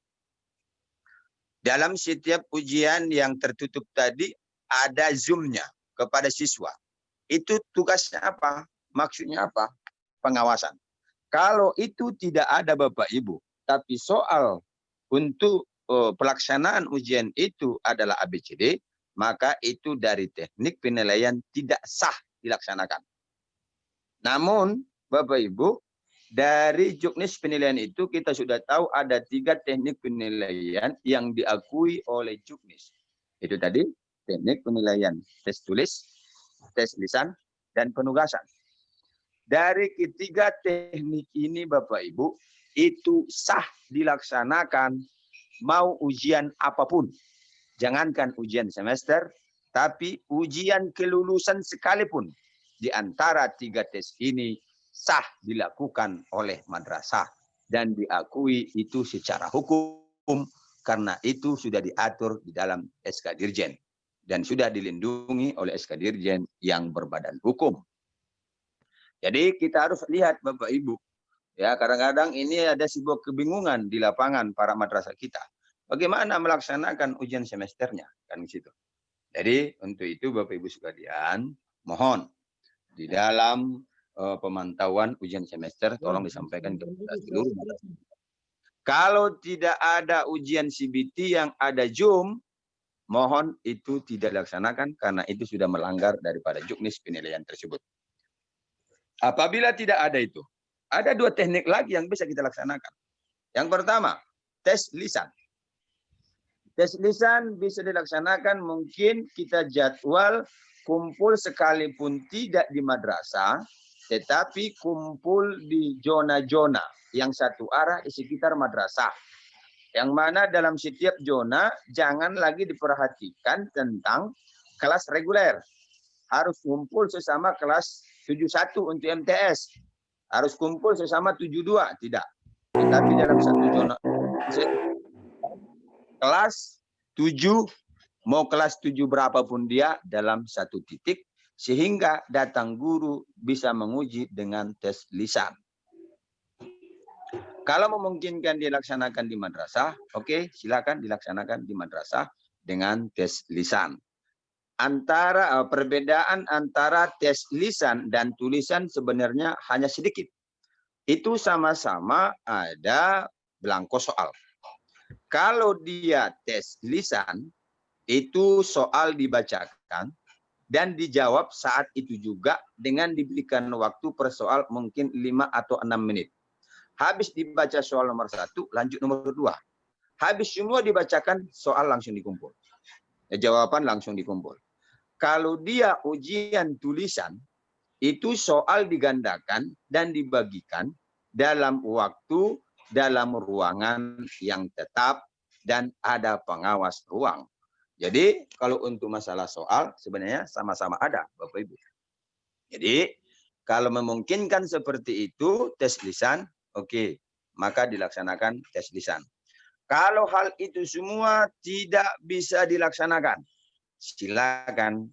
Speaker 4: Dalam setiap ujian yang tertutup tadi ada Zoom-nya kepada siswa. Itu tugasnya apa? Maksudnya apa? Pengawasan. Kalau itu tidak ada Bapak Ibu, tapi soal untuk pelaksanaan ujian itu adalah ABCD, maka itu dari teknik penilaian tidak sah dilaksanakan. Namun Bapak Ibu, dari juknis penilaian itu kita sudah tahu ada 3 teknik penilaian yang diakui oleh juknis. Itu tadi teknik penilaian tes tulis, tes lisan, dan penugasan. Dari ketiga teknik ini Bapak Ibu, itu sah dilaksanakan mau ujian apapun. Jangankan ujian semester, tapi ujian kelulusan sekalipun. Di antara 3 tes ini sah dilakukan oleh madrasah dan diakui itu secara hukum karena itu sudah diatur di dalam SK Dirjen dan sudah dilindungi oleh SK Dirjen yang berbadan hukum. Jadi kita harus lihat Bapak Ibu, ya kadang-kadang ini ada sebuah kebingungan di lapangan para madrasah kita. Bagaimana melaksanakan ujian semesternya kan di situ. Jadi untuk itu Bapak Ibu sekalian, mohon di dalam pemantauan ujian semester tolong disampaikan kepada seluruh madrasah. Kalau tidak ada ujian CBT yang ada Zoom, mohon itu tidak dilaksanakan karena itu sudah melanggar daripada juknis penilaian tersebut. Apabila tidak ada itu, ada 2 teknik lagi yang bisa kita laksanakan. Yang pertama, tes lisan. Tes lisan bisa dilaksanakan mungkin kita jadwal kumpul sekalipun tidak di madrasah, tetapi kumpul di zona-zona yang satu arah di sekitar madrasah. Yang mana dalam setiap zona jangan lagi diperhatikan tentang kelas reguler. Harus kumpul sesama kelas 71 untuk MTS. Harus kumpul sesama 72, tidak. Tetapi dalam satu zona kelas 7, mau kelas 7 berapapun dia dalam satu titik, sehingga datang guru bisa menguji dengan tes lisan. Kalau memungkinkan dilaksanakan di madrasah, oke, silakan dilaksanakan di madrasah dengan tes lisan. Perbedaan antara tes lisan dan tulisan sebenarnya hanya sedikit. Itu sama-sama ada belangko soal. Kalau dia tes lisan, itu soal dibacakan dan dijawab saat itu juga dengan diberikan waktu per soal mungkin 5 atau 6 menit. Habis dibaca soal nomor 1, lanjut nomor 2. Habis semua dibacakan, soal langsung dikumpul. Jawaban langsung dikumpul. Kalau dia ujian tulisan, itu soal digandakan dan dibagikan dalam waktu, dalam ruangan yang tetap, dan ada pengawas ruang. Jadi kalau untuk masalah soal sebenarnya sama-sama ada Bapak Ibu. Jadi kalau memungkinkan seperti itu tes lisan, oke, maka dilaksanakan tes lisan. Kalau hal itu semua tidak bisa dilaksanakan, silakan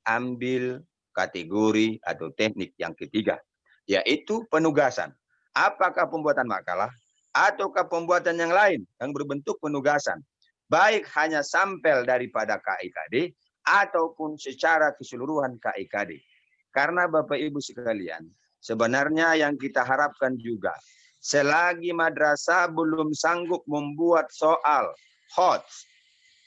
Speaker 4: ambil kategori atau teknik yang ketiga, yaitu penugasan. Apakah pembuatan makalah ataukah pembuatan yang lain yang berbentuk penugasan. Baik hanya sampel daripada KIKD ataupun secara keseluruhan KIKD. Karena Bapak Ibu sekalian, sebenarnya yang kita harapkan juga, selagi madrasah belum sanggup membuat soal hot,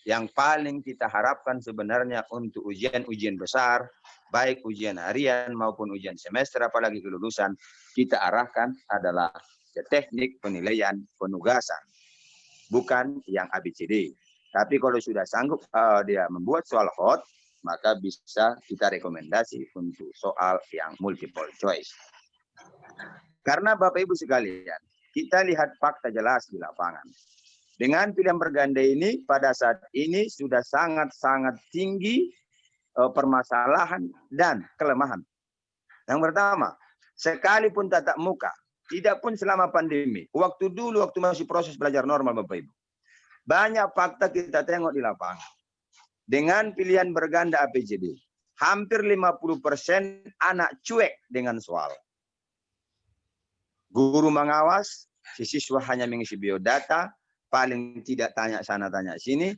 Speaker 4: yang paling kita harapkan sebenarnya untuk ujian-ujian besar, baik ujian harian maupun ujian semester, apalagi kelulusan, kita arahkan adalah teknik penilaian penugasan. Bukan yang ABCD. Tapi kalau sudah sanggup dia membuat soal hot, maka bisa kita rekomendasi untuk soal yang multiple choice. Karena Bapak Ibu sekalian, kita lihat fakta jelas di lapangan. Dengan pilihan berganda ini, pada saat ini sudah sangat-sangat tinggi permasalahan dan kelemahan. Yang pertama, sekalipun tatap muka, tidak pun selama pandemi. Waktu dulu, waktu masih proses belajar normal Bapak Ibu. Banyak fakta kita tengok di lapangan. Dengan pilihan berganda ABCD. hampir 50% anak cuek dengan soal. Guru mengawas, si siswa hanya mengisi biodata, paling tidak tanya sana tanya sini,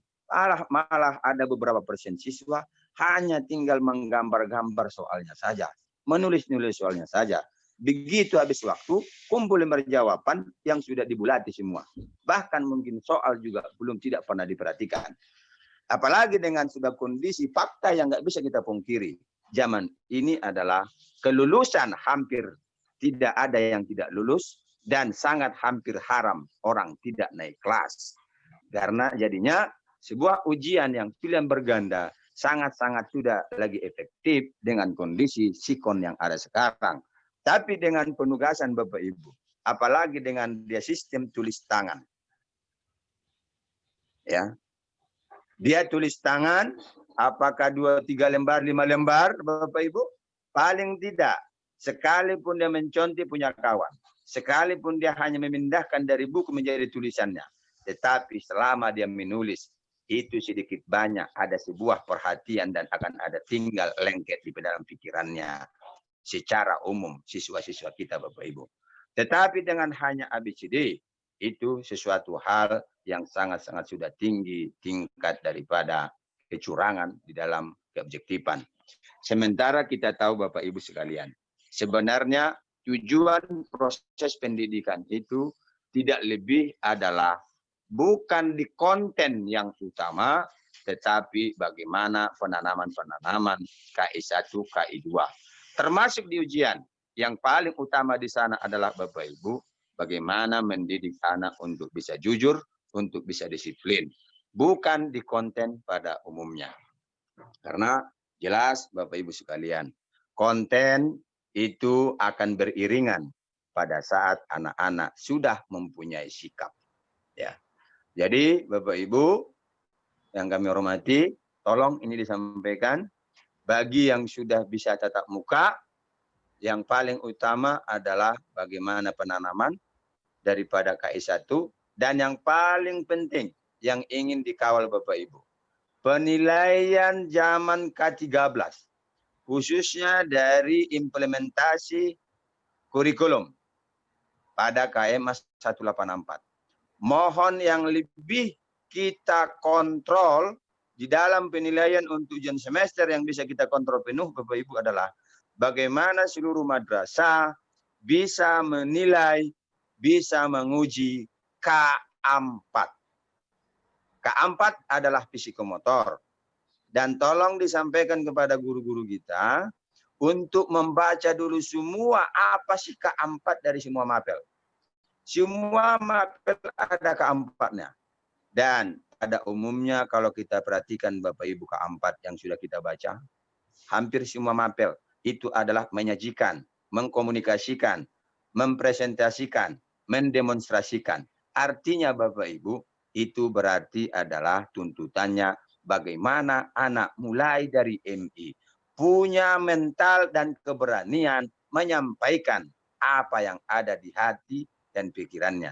Speaker 4: malah ada beberapa persen siswa hanya tinggal menggambar-gambar soalnya saja, menulis-nulis soalnya saja. Begitu habis waktu, kumpul lembar jawaban yang sudah dibulati semua. Bahkan mungkin soal juga belum tidak pernah diperhatikan. Apalagi dengan sudah kondisi fakta yang nggak bisa kita pungkiri. Zaman ini adalah kelulusan hampir tidak ada yang tidak lulus dan sangat hampir haram orang tidak naik kelas. Karena jadinya sebuah ujian yang pilihan berganda sangat-sangat sudah lagi efektif dengan kondisi sikon yang ada sekarang. Tapi dengan penugasan Bapak Ibu, apalagi dengan dia sistem tulis tangan. Ya. Dia tulis tangan, apakah 2, 3 lembar, 5 lembar, Bapak Ibu? Paling tidak, sekalipun dia mencontoh punya kawan, sekalipun dia hanya memindahkan dari buku menjadi tulisannya, tetapi selama dia menulis, itu sedikit banyak ada sebuah perhatian dan akan ada tinggal lengket di dalam pikirannya. Secara umum siswa-siswa kita Bapak Ibu. Tetapi dengan hanya ABCD, itu sesuatu hal yang sangat-sangat sudah tinggi tingkat daripada kecurangan di dalam keobjektifan. Sementara kita tahu Bapak Ibu sekalian, sebenarnya tujuan proses pendidikan itu tidak lebih adalah bukan di konten yang utama, tetapi bagaimana penanaman-penanaman KI1, KI2. Termasuk di ujian, yang paling utama di sana adalah Bapak Ibu, bagaimana mendidik anak untuk bisa jujur, untuk bisa disiplin. Bukan di konten pada umumnya. Karena jelas Bapak Ibu sekalian, konten itu akan beriringan pada saat anak-anak sudah mempunyai sikap. Ya. Jadi Bapak Ibu yang kami hormati, tolong ini disampaikan. Bagi yang sudah bisa tatap muka, yang paling utama adalah bagaimana penanaman daripada KI1. Dan yang paling penting, yang ingin dikawal Bapak Ibu, penilaian zaman K13, khususnya dari implementasi kurikulum pada KM 184. Mohon yang lebih kita kontrol di dalam penilaian untuk ujian semester yang bisa kita kontrol penuh Bapak Ibu adalah bagaimana seluruh madrasah bisa menilai, bisa menguji K4. K4 adalah psikomotor. Dan tolong disampaikan kepada guru-guru kita untuk membaca dulu semua apa sih K4 dari semua mapel. Semua mapel ada K4-nya. Dan pada umumnya kalau kita perhatikan Bapak Ibu K4 yang sudah kita baca, hampir semua mapel itu adalah menyajikan, mengkomunikasikan, mempresentasikan, mendemonstrasikan. Artinya Bapak Ibu, itu berarti adalah tuntutannya bagaimana anak mulai dari MI punya mental dan keberanian menyampaikan apa yang ada di hati dan pikirannya.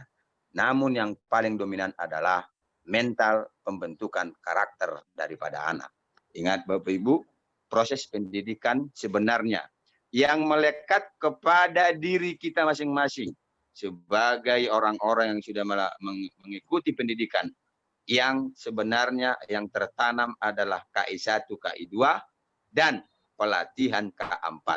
Speaker 4: Namun yang paling dominan adalah mental pembentukan karakter daripada anak. Ingat Bapak Ibu, proses pendidikan sebenarnya yang melekat kepada diri kita masing-masing sebagai orang-orang yang sudah mengikuti pendidikan, yang sebenarnya yang tertanam adalah KI1, KI2, dan pelatihan K4.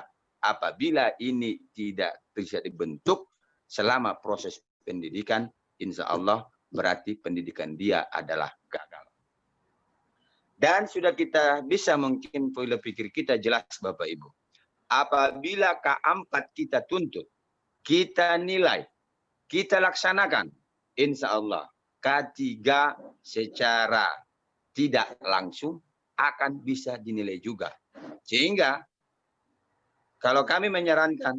Speaker 4: Apabila ini tidak bisa dibentuk selama proses pendidikan, insya Allah berarti pendidikan dia adalah gagal. Dan sudah kita bisa mungkin pola pikir kita jelas Bapak Ibu. Apabila K4 kita tuntut, kita nilai, kita laksanakan, insya Allah K3 secara tidak langsung akan bisa dinilai juga. Sehingga kalau kami menyarankan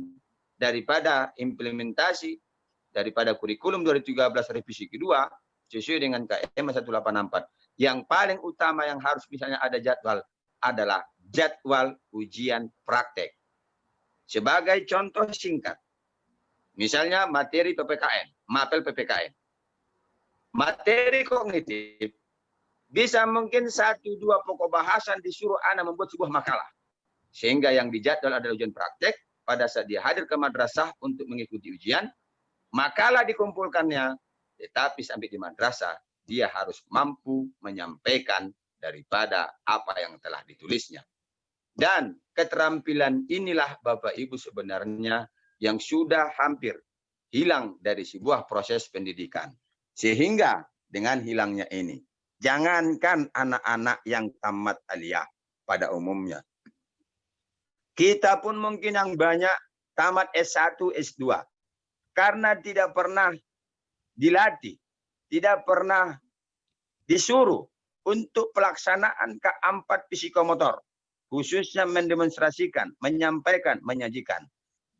Speaker 4: daripada implementasi daripada kurikulum 2013 revisi kedua sesuai dengan KM 184, yang paling utama yang harus misalnya ada jadwal adalah jadwal ujian praktek. Sebagai contoh singkat, misalnya materi PPKN, mapel PPKN. Materi kognitif bisa mungkin 1-2 pokok bahasan disuruh anak membuat sebuah makalah. Sehingga yang dijadwal adalah ujian praktek. Pada saat dia hadir ke madrasah untuk mengikuti ujian, makalah dikumpulkannya. Tetapi sampai di madrasah, dia harus mampu menyampaikan daripada apa yang telah ditulisnya. Dan keterampilan inilah Bapak Ibu sebenarnya yang sudah hampir hilang dari sebuah proses pendidikan. Sehingga dengan hilangnya ini, jangankan anak-anak yang tamat aliyah pada umumnya, kita pun mungkin yang banyak tamat S1, S2. Karena tidak pernah dilatih, tidak pernah disuruh untuk pelaksanaan K4 psikomotor. Khususnya mendemonstrasikan, menyampaikan, menyajikan.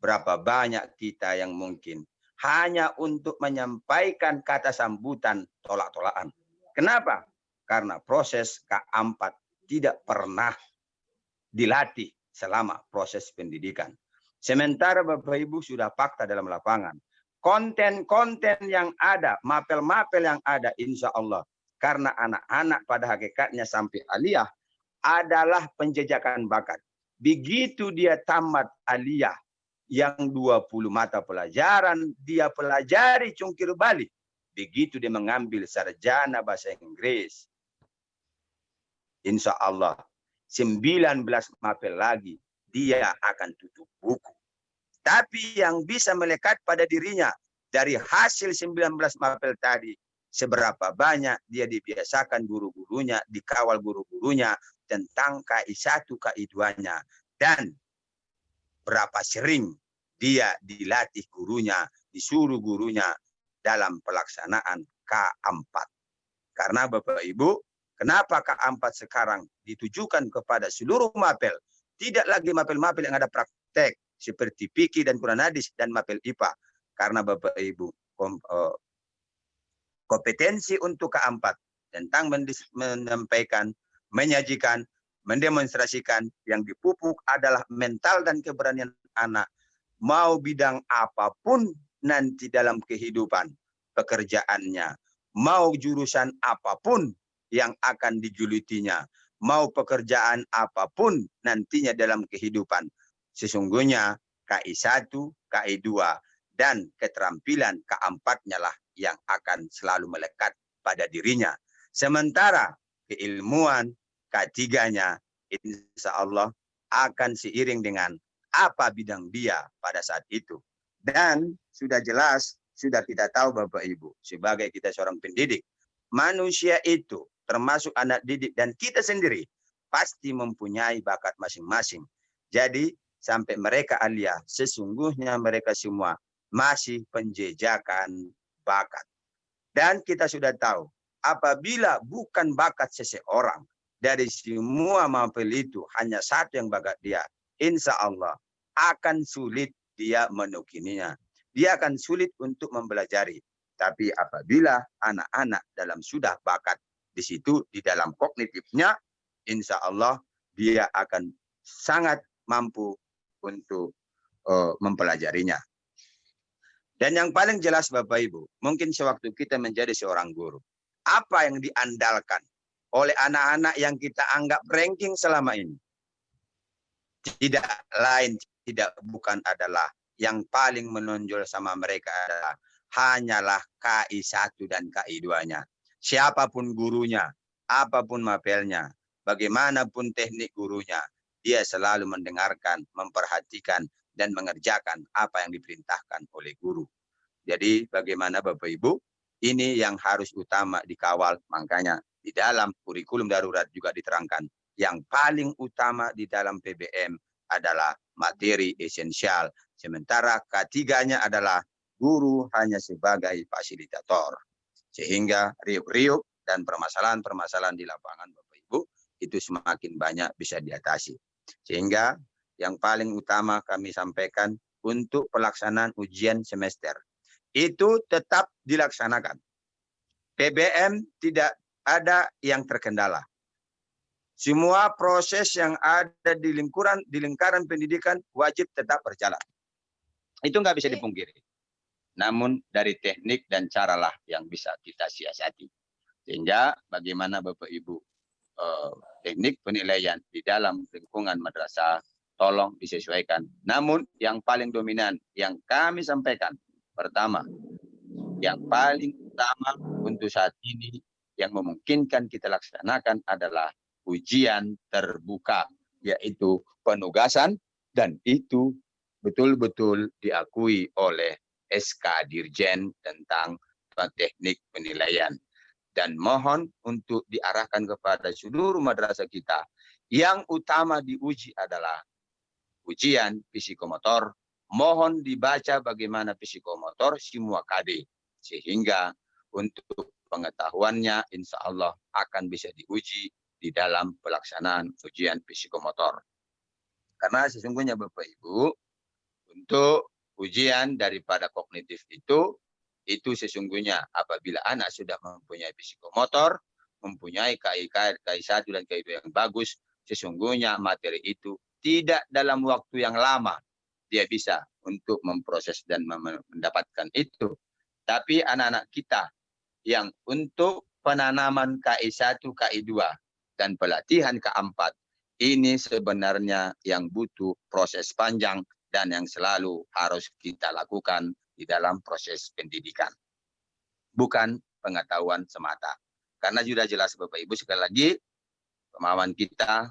Speaker 4: Berapa banyak kita yang mungkin hanya untuk menyampaikan kata sambutan tolak-tolakan. Kenapa? Karena proses K4 tidak pernah dilatih selama proses pendidikan. Sementara Bapak Ibu sudah fakta dalam lapangan. Konten-konten yang ada, mapel-mapel yang ada insya Allah. Karena anak-anak pada hakikatnya sampai aliyah adalah penjejakan bakat. Begitu dia tamat aliyah yang 20 mata pelajaran, dia pelajari cungkir balik. Begitu dia mengambil sarjana bahasa Inggris. Insya Allah 19 mapel lagi, dia akan tutup buku. Tapi yang bisa melekat pada dirinya dari hasil 19 mapel tadi, seberapa banyak dia dibiasakan guru-gurunya, dikawal guru-gurunya tentang KI1, KI2-nya. Dan berapa sering dia dilatih gurunya, disuruh gurunya dalam pelaksanaan K4. Karena Bapak Ibu, kenapa K4 sekarang ditujukan kepada seluruh mapel? Tidak lagi mapel-mapel yang ada praktek seperti fikih dan Quran hadis dan mapel IPA. Karena Bapak Ibu kompetensi untuk K4 tentang menyampaikan, menyajikan, mendemonstrasikan yang dipupuk adalah mental dan keberanian anak. Mau bidang apapun nanti dalam kehidupan pekerjaannya, mau jurusan apapun yang akan dijulutinya, mau pekerjaan apapun nantinya dalam kehidupan. Sesungguhnya KI1, KI2, dan keterampilan K4-nya lah yang akan selalu melekat pada dirinya. Sementara keilmuan K3-nya insya Allah akan seiring dengan apa bidang dia pada saat itu. Dan sudah jelas, sudah kita tahu Bapak Ibu, sebagai kita seorang pendidik, manusia itu termasuk anak didik dan kita sendiri pasti mempunyai bakat masing-masing. Jadi sampai mereka aliyah, sesungguhnya mereka semua masih penjejakan bakat. Dan kita sudah tahu, apabila bukan bakat seseorang, dari semua mapel itu hanya satu yang bakat dia, insya Allah akan sulit dia menukininya. Dia akan sulit untuk mempelajari. Tapi apabila anak-anak dalam sudah bakat di situ, di dalam kognitifnya, insya Allah dia akan sangat mampu untuk mempelajarinya. Dan yang paling jelas Bapak Ibu, mungkin sewaktu kita menjadi seorang guru, apa yang diandalkan oleh anak-anak yang kita anggap ranking selama ini? Tidak lain, bukan adalah yang paling menonjol sama mereka adalah hanyalah KI1 dan KI2-nya. Siapapun gurunya, apapun mapelnya, bagaimanapun teknik gurunya, dia selalu mendengarkan, memperhatikan, dan mengerjakan apa yang diperintahkan oleh guru. Jadi bagaimana Bapak Ibu, ini yang harus utama dikawal. Makanya di dalam kurikulum darurat juga diterangkan, yang paling utama di dalam PBM adalah materi esensial. Sementara K3-nya adalah guru hanya sebagai fasilitator. Sehingga riuk-riuk dan permasalahan-permasalahan di lapangan Bapak Ibu, itu semakin banyak bisa diatasi. Sehingga yang paling utama kami sampaikan untuk pelaksanaan ujian semester. Itu tetap dilaksanakan. PBM tidak ada yang terkendala. Semua proses yang ada di lingkaran pendidikan wajib tetap berjalan. Itu nggak bisa dipungkiri. Namun dari teknik dan caralah yang bisa kita siasati. Sehingga bagaimana Bapak Ibu teknik penilaian di dalam lingkungan madrasah tolong disesuaikan. Namun yang paling dominan yang kami sampaikan, pertama, yang paling utama untuk saat ini yang memungkinkan kita laksanakan adalah ujian terbuka, yaitu penugasan, dan itu betul-betul diakui oleh SK Dirjen tentang teknik penilaian. Dan mohon untuk diarahkan kepada seluruh madrasah kita, yang utama diuji adalah ujian psikomotor. Mohon dibaca bagaimana psikomotor semua KD, sehingga untuk pengetahuannya insya Allah akan bisa diuji di dalam pelaksanaan ujian psikomotor. Karena sesungguhnya Bapak Ibu, untuk ujian daripada kognitif itu sesungguhnya apabila anak sudah mempunyai psikomotor, mempunyai KI1 dan KI2 yang bagus, sesungguhnya materi itu tidak dalam waktu yang lama dia bisa untuk memproses dan mendapatkan itu. Tapi anak-anak kita yang untuk penanaman KI1, KI2 dan pelatihan K4, ini sebenarnya yang butuh proses panjang dan yang selalu harus kita lakukan di dalam proses pendidikan. Bukan pengetahuan semata. Karena sudah jelas Bapak Ibu, sekali lagi, pemahaman kita,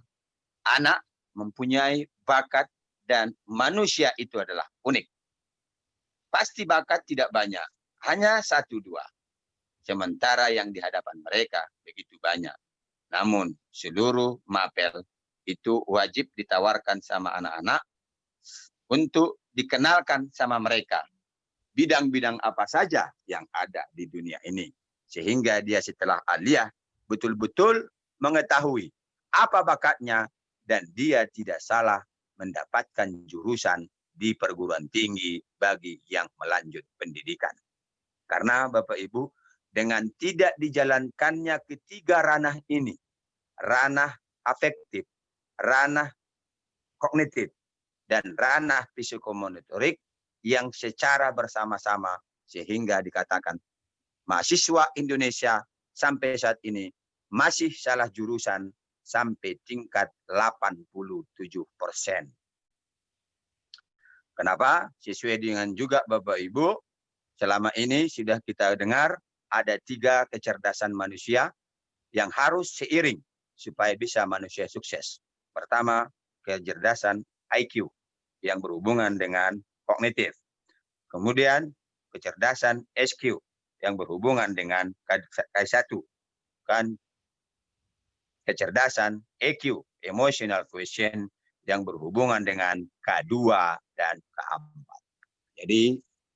Speaker 4: anak mempunyai bakat dan manusia itu adalah unik. Pasti bakat tidak banyak, hanya 1-2. Sementara yang di hadapan mereka begitu banyak. Namun seluruh mapel itu wajib ditawarkan sama anak-anak untuk dikenalkan sama mereka bidang-bidang apa saja yang ada di dunia ini. Sehingga dia setelah aliyah betul-betul mengetahui apa bakatnya dan dia tidak salah mendapatkan jurusan di perguruan tinggi bagi yang melanjut pendidikan. Karena Bapak Ibu, dengan tidak dijalankannya ketiga ranah ini, ranah afektif, ranah kognitif, dan ranah psikomotorik yang secara bersama-sama, sehingga dikatakan mahasiswa Indonesia sampai saat ini masih salah jurusan sampai tingkat 87%. Kenapa? Sesuai dengan juga Bapak Ibu, selama ini sudah kita dengar ada 3 kecerdasan manusia yang harus seiring supaya bisa manusia sukses. Pertama, kecerdasan IQ yang berhubungan dengan kognitif. Kemudian kecerdasan SQ yang berhubungan dengan K1. Kan kecerdasan EQ, emotional quotient, yang berhubungan dengan K2 dan K4. Jadi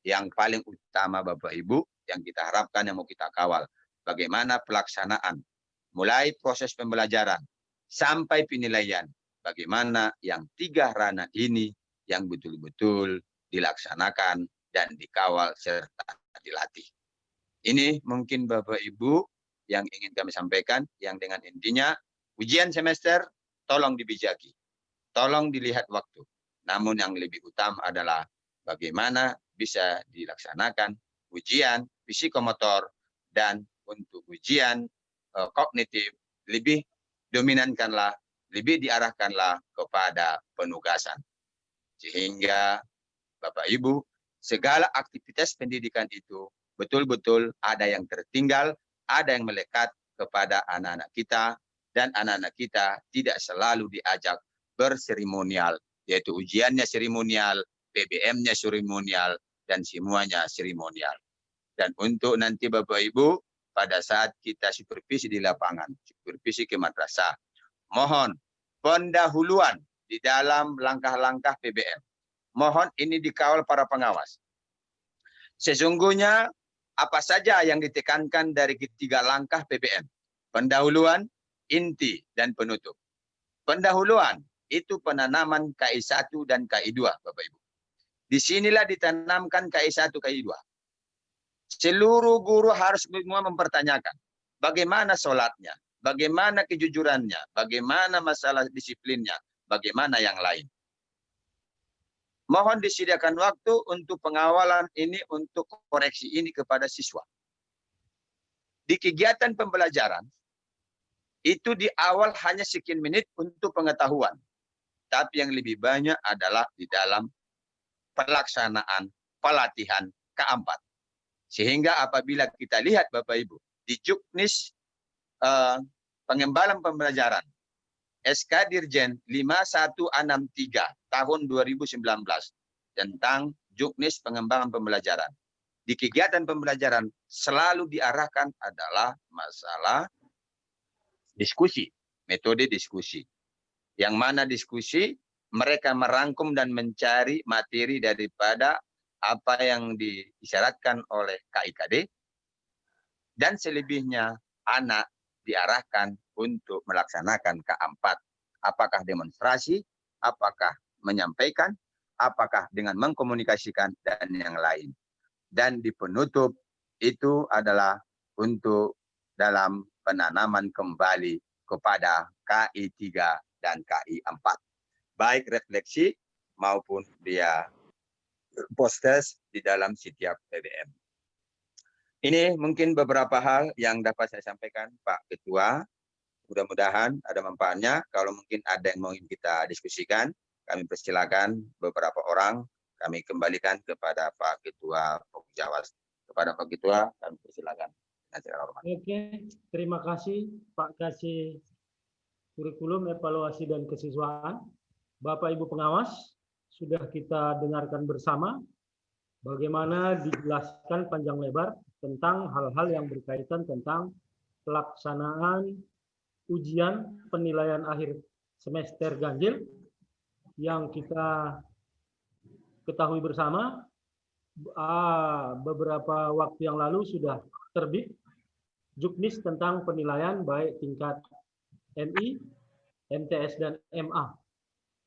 Speaker 4: yang paling utama Bapak Ibu yang kita harapkan, yang mau kita kawal, bagaimana pelaksanaan mulai proses pembelajaran sampai penilaian, bagaimana yang 3 ranah ini yang betul-betul dilaksanakan dan dikawal serta dilatih. Ini mungkin Bapak Ibu yang ingin kami sampaikan, yang dengan intinya ujian semester tolong dibijaki, tolong dilihat waktu. Namun yang lebih utama adalah bagaimana bisa dilaksanakan ujian psikomotor dan untuk ujian kognitif lebih dominankanlah, lebih diarahkanlah kepada penugasan. Sehingga Bapak Ibu, segala aktivitas pendidikan itu betul-betul ada yang tertinggal, ada yang melekat kepada anak-anak kita, dan anak-anak kita tidak selalu diajak berseremonial, yaitu ujiannya seremonial, PBM-nya seremonial, dan semuanya seremonial. Dan untuk nanti Bapak Ibu, pada saat kita supervisi di lapangan, supervisi ke madrasah, mohon pendahuluan di dalam langkah-langkah PBM. Mohon ini dikawal para pengawas. Sesungguhnya apa saja yang ditekankan dari 3 langkah PBM? Pendahuluan, inti, dan penutup. Pendahuluan itu penanaman KI1 dan KI2, Bapak Ibu. Disinilah ditanamkan KI1, KI2. Seluruh guru harus semua mempertanyakan bagaimana sholatnya, bagaimana kejujurannya, bagaimana masalah disiplinnya, bagaimana yang lain. Mohon disediakan waktu untuk pengawalan ini, untuk koreksi ini kepada siswa. Di kegiatan pembelajaran, itu di awal hanya sekian menit untuk pengetahuan. tapi yang lebih banyak adalah di dalam pelaksanaan pelatihan K4. Sehingga apabila kita lihat Bapak Ibu, di Juknis pengembangan pembelajaran SK Dirjen 5163 tahun 2019 tentang Juknis pengembangan pembelajaran. Di kegiatan pembelajaran selalu diarahkan adalah masalah diskusi, metode diskusi. Yang mana diskusi mereka merangkum dan mencari materi daripada apa yang diisyaratkan oleh KIKD, dan selebihnya anak diarahkan untuk melaksanakan K4. Apakah demonstrasi, apakah menyampaikan, apakah dengan mengkomunikasikan, dan yang lain. Dan di penutup itu adalah untuk dalam penanaman kembali kepada KI 3 dan KI 4. Baik refleksi maupun dia postes di dalam setiap PBM. Ini mungkin beberapa hal yang dapat saya sampaikan Pak Ketua. Mudah-mudahan ada manfaatnya. Kalau mungkin ada yang mau kita diskusikan, kami persilakan beberapa orang. Kami kembalikan kepada Pak Ketua Pokjawas. Kepada Pak Ketua, kami persilakan.
Speaker 3: Oke, terima kasih Pak Kasih Kurikulum, Evaluasi, dan Kesiswaan. Bapak Ibu pengawas, sudah kita dengarkan bersama bagaimana dijelaskan panjang lebar tentang hal-hal yang berkaitan tentang pelaksanaan ujian penilaian akhir semester ganjil yang kita ketahui bersama beberapa waktu yang lalu sudah terbit Juknis tentang penilaian baik tingkat MI, MTS, dan MA.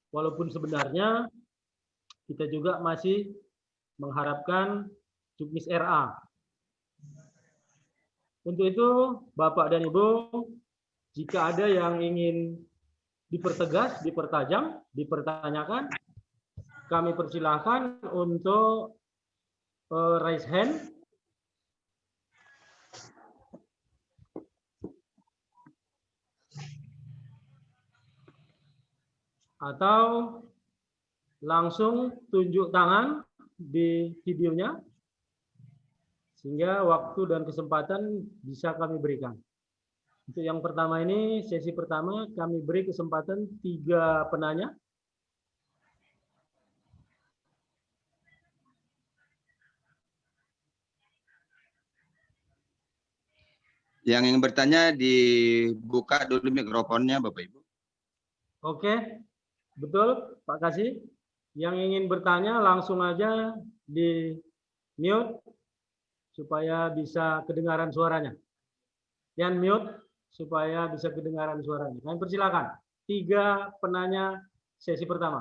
Speaker 3: Walaupun sebenarnya kita juga masih mengharapkan Juknis RA. Untuk itu, Bapak dan Ibu, jika ada yang ingin dipertegas, dipertajam, dipertanyakan, kami persilahkan untuk raise hand. Atau langsung tunjuk tangan di videonya, sehingga waktu dan kesempatan bisa kami berikan. Untuk yang pertama ini, sesi pertama, kami beri kesempatan 3 penanya.
Speaker 4: Yang ingin bertanya dibuka dulu mikrofonnya Bapak Ibu.
Speaker 3: Oke, betul Pak Kasih. Yang ingin bertanya langsung aja di mute supaya bisa kedengaran suaranya. Yang mute supaya bisa kedengaran suaranya. Kami persilakan. 3 penanya sesi pertama.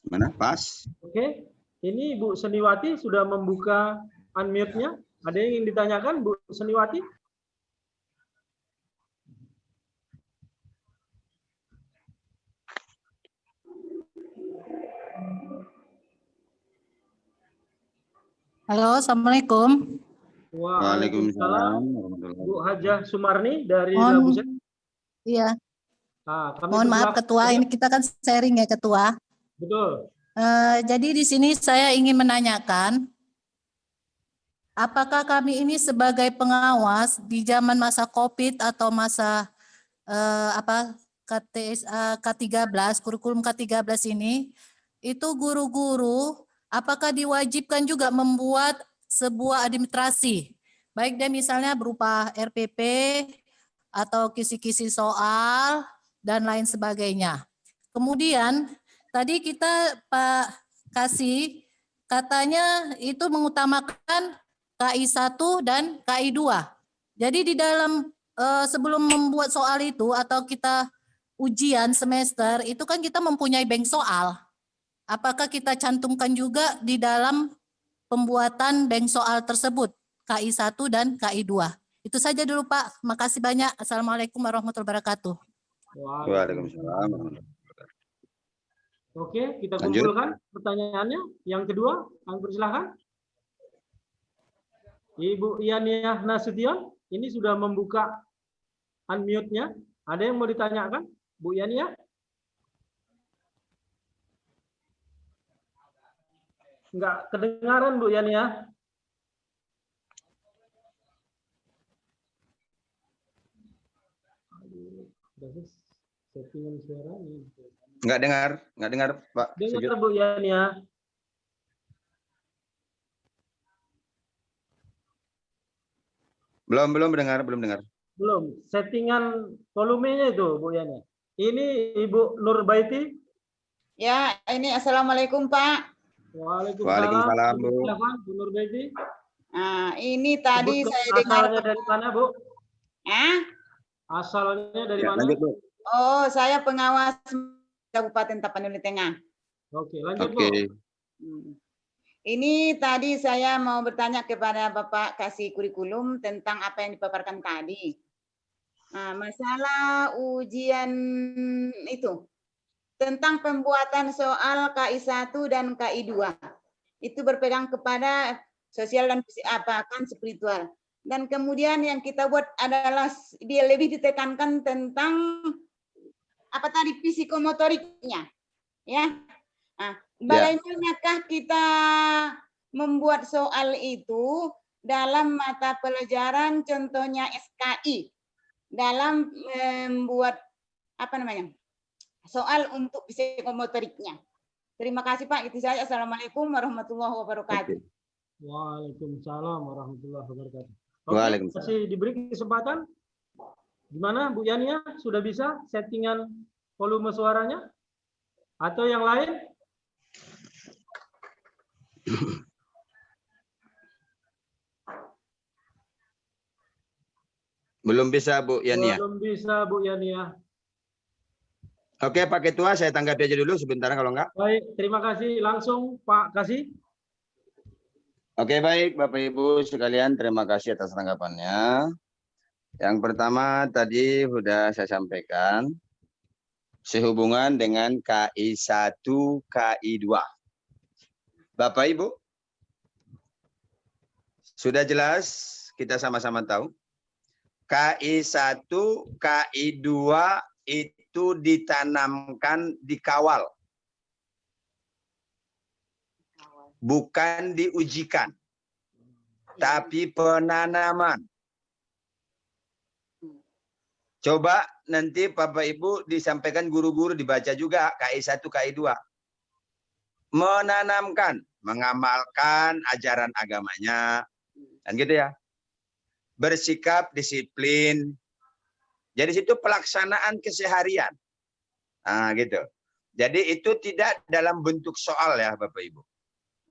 Speaker 4: Mana? Pas.
Speaker 3: Oke, ini Bu Seniwati sudah membuka unmute-nya. Ada yang ingin ditanyakan, Bu Seniwati?
Speaker 2: Halo, Assalamualaikum.
Speaker 3: Waalaikumsalam. Bu Hajah Sumarni dari
Speaker 2: Mohon,
Speaker 3: Labuset.
Speaker 2: iya,
Speaker 3: Kami
Speaker 2: mohon maaf
Speaker 3: persilakan.
Speaker 2: Ketua, ini kita kan sharing ya Ketua.
Speaker 3: Betul.
Speaker 2: Jadi di sini saya ingin menanyakan, apakah kami ini sebagai pengawas di zaman masa COVID atau masa K13, kurikulum K13 ini, itu guru-guru apakah diwajibkan juga membuat sebuah administrasi, baik dia misalnya berupa RPP atau kisi-kisi soal dan lain sebagainya. Kemudian tadi kita Pak Kasih katanya itu mengutamakan KI 1 dan KI 2. Jadi di dalam sebelum membuat soal itu atau kita ujian semester itu kan kita mempunyai bank soal. Apakah kita cantumkan juga di dalam pembuatan bank soal tersebut KI 1 dan KI 2? Itu saja dulu Pak. Makasih banyak. Assalamualaikum warahmatullahi wabarakatuh.
Speaker 4: Waalaikumsalam.
Speaker 3: Oke, kita
Speaker 4: Lanjut.
Speaker 3: kumpulkan pertanyaannya. Yang kedua, kami persilahkan. Ibu Ianiah Nasution, ini sudah membuka unmute-nya. Ada yang mau ditanyakan, Bu Ianiah? Enggak kedengaran, Bu Ianiah. Settingan suara ini.
Speaker 4: Nggak dengar, Pak.
Speaker 3: Dengar,
Speaker 4: Sujud.
Speaker 3: Bu Ianiah.
Speaker 4: Belum dengar.
Speaker 3: Belum. Settingan volumenya itu, Bu Yani. Ini Ibu Nurbaiti.
Speaker 5: Ya, ini Assalamualaikum Pak.
Speaker 4: Waalaikumsalam, Bu.
Speaker 3: Silakan, Bu Nurbaiti.
Speaker 5: Nah, ini tadi
Speaker 3: Sebutkan
Speaker 5: saya dengar.
Speaker 3: asalnya dari mana, Bu? Asalnya dari
Speaker 4: Ya,
Speaker 3: mana?
Speaker 4: lanjut, Bu.
Speaker 5: Oh, saya pengawas Kabupaten Tapanuli Tengah.
Speaker 3: Oke, lanjut,
Speaker 4: Oke.
Speaker 3: Bu.
Speaker 5: Ini tadi saya mau bertanya kepada Bapak kasih kurikulum tentang apa yang dipaparkan tadi. Nah, masalah ujian itu tentang pembuatan soal KI 1 dan KI 2 itu berpegang kepada sosial dan kan spiritual. Dan kemudian yang kita buat adalah dia lebih ditekankan tentang apa tadi psikomotoriknya, ya. Nah, bagaimanakah kita membuat soal itu dalam mata pelajaran contohnya SKI dalam membuat apa namanya soal untuk psikomotoriknya. Terima kasih Pak, itu saja. Assalamualaikum warahmatullahi wabarakatuh.
Speaker 3: Waalaikumsalam warahmatullahi wabarakatuh.
Speaker 4: Waalaikumsalam.
Speaker 3: Masih diberi kesempatan. Gimana Bu Yania? Sudah bisa settingan volume suaranya? Atau yang lain?
Speaker 4: Belum bisa, Bu Yania.
Speaker 3: Belum bisa Bu Yania.
Speaker 4: Oke, Pak Ketua, saya tanggapi aja dulu sebentar kalau enggak.
Speaker 3: Baik, terima kasih. Langsung Pak Kasih.
Speaker 4: Oke, baik Bapak Ibu sekalian, terima kasih atas tanggapannya. Yang pertama tadi sudah saya sampaikan sehubungan dengan KI 1, KI 2. Bapak Ibu, sudah jelas kita sama-sama tahu KI 1, KI 2 itu ditanamkan, dikawal. Bukan diujikan, tapi penanaman. Coba nanti Bapak Ibu disampaikan guru-guru dibaca juga KI 1, KI 2. Menanamkan, mengamalkan ajaran agamanya. Dan gitu ya. Bersikap disiplin. Jadi situ pelaksanaan keseharian. Nah, gitu. Jadi itu tidak dalam bentuk soal ya Bapak Ibu.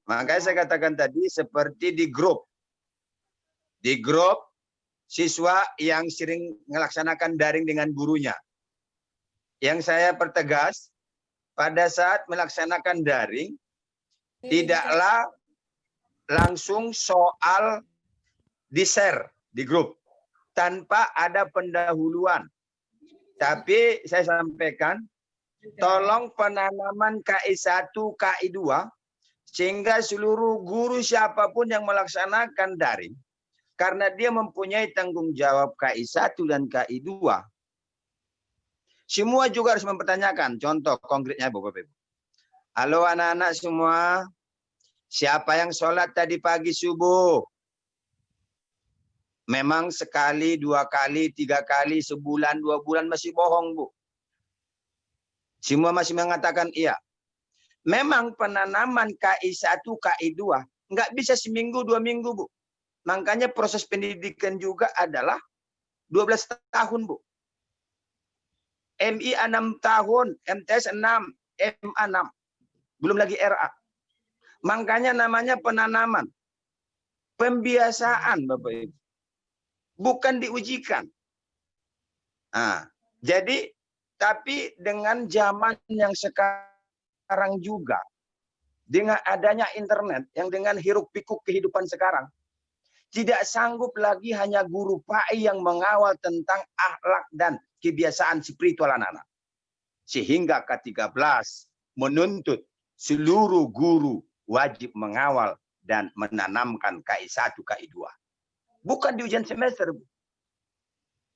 Speaker 4: Makanya saya katakan tadi seperti di grup. Di grup siswa yang sering melaksanakan daring dengan gurunya. Yang saya pertegas, pada saat melaksanakan daring, tidaklah langsung soal di-share di grup tanpa ada pendahuluan. Tapi saya sampaikan, tolong penanaman KI 1, KI 2, sehingga seluruh guru siapapun yang melaksanakan daring, karena dia mempunyai tanggung jawab KI 1 dan KI 2, semua juga harus mempertanyakan. Contoh konkretnya Bapak Ibu. Halo anak-anak semua, siapa yang sholat tadi pagi subuh? Memang sekali, 2 kali, 3 kali, sebulan, 2 bulan masih bohong, Bu. Semua masih mengatakan iya. Memang penanaman KI 1, KI 2 nggak bisa seminggu, 2 minggu, Bu. Makanya proses pendidikan juga adalah 12 tahun, Bu. MI 6 tahun, MTS 6, MA 6. Belum lagi RA. Makanya namanya penanaman. Pembiasaan, Bapak Ibu. Bukan diujikan. Nah, jadi, tapi dengan zaman yang sekarang juga, dengan adanya internet, yang dengan hiruk-pikuk kehidupan sekarang, tidak sanggup lagi hanya guru PAI yang mengawal tentang akhlak dan kebiasaan spiritual anak-anak. Sehingga ke-13 menuntut seluruh guru wajib mengawal dan menanamkan KI 1, KI 2. Bukan di ujian semester, Bu.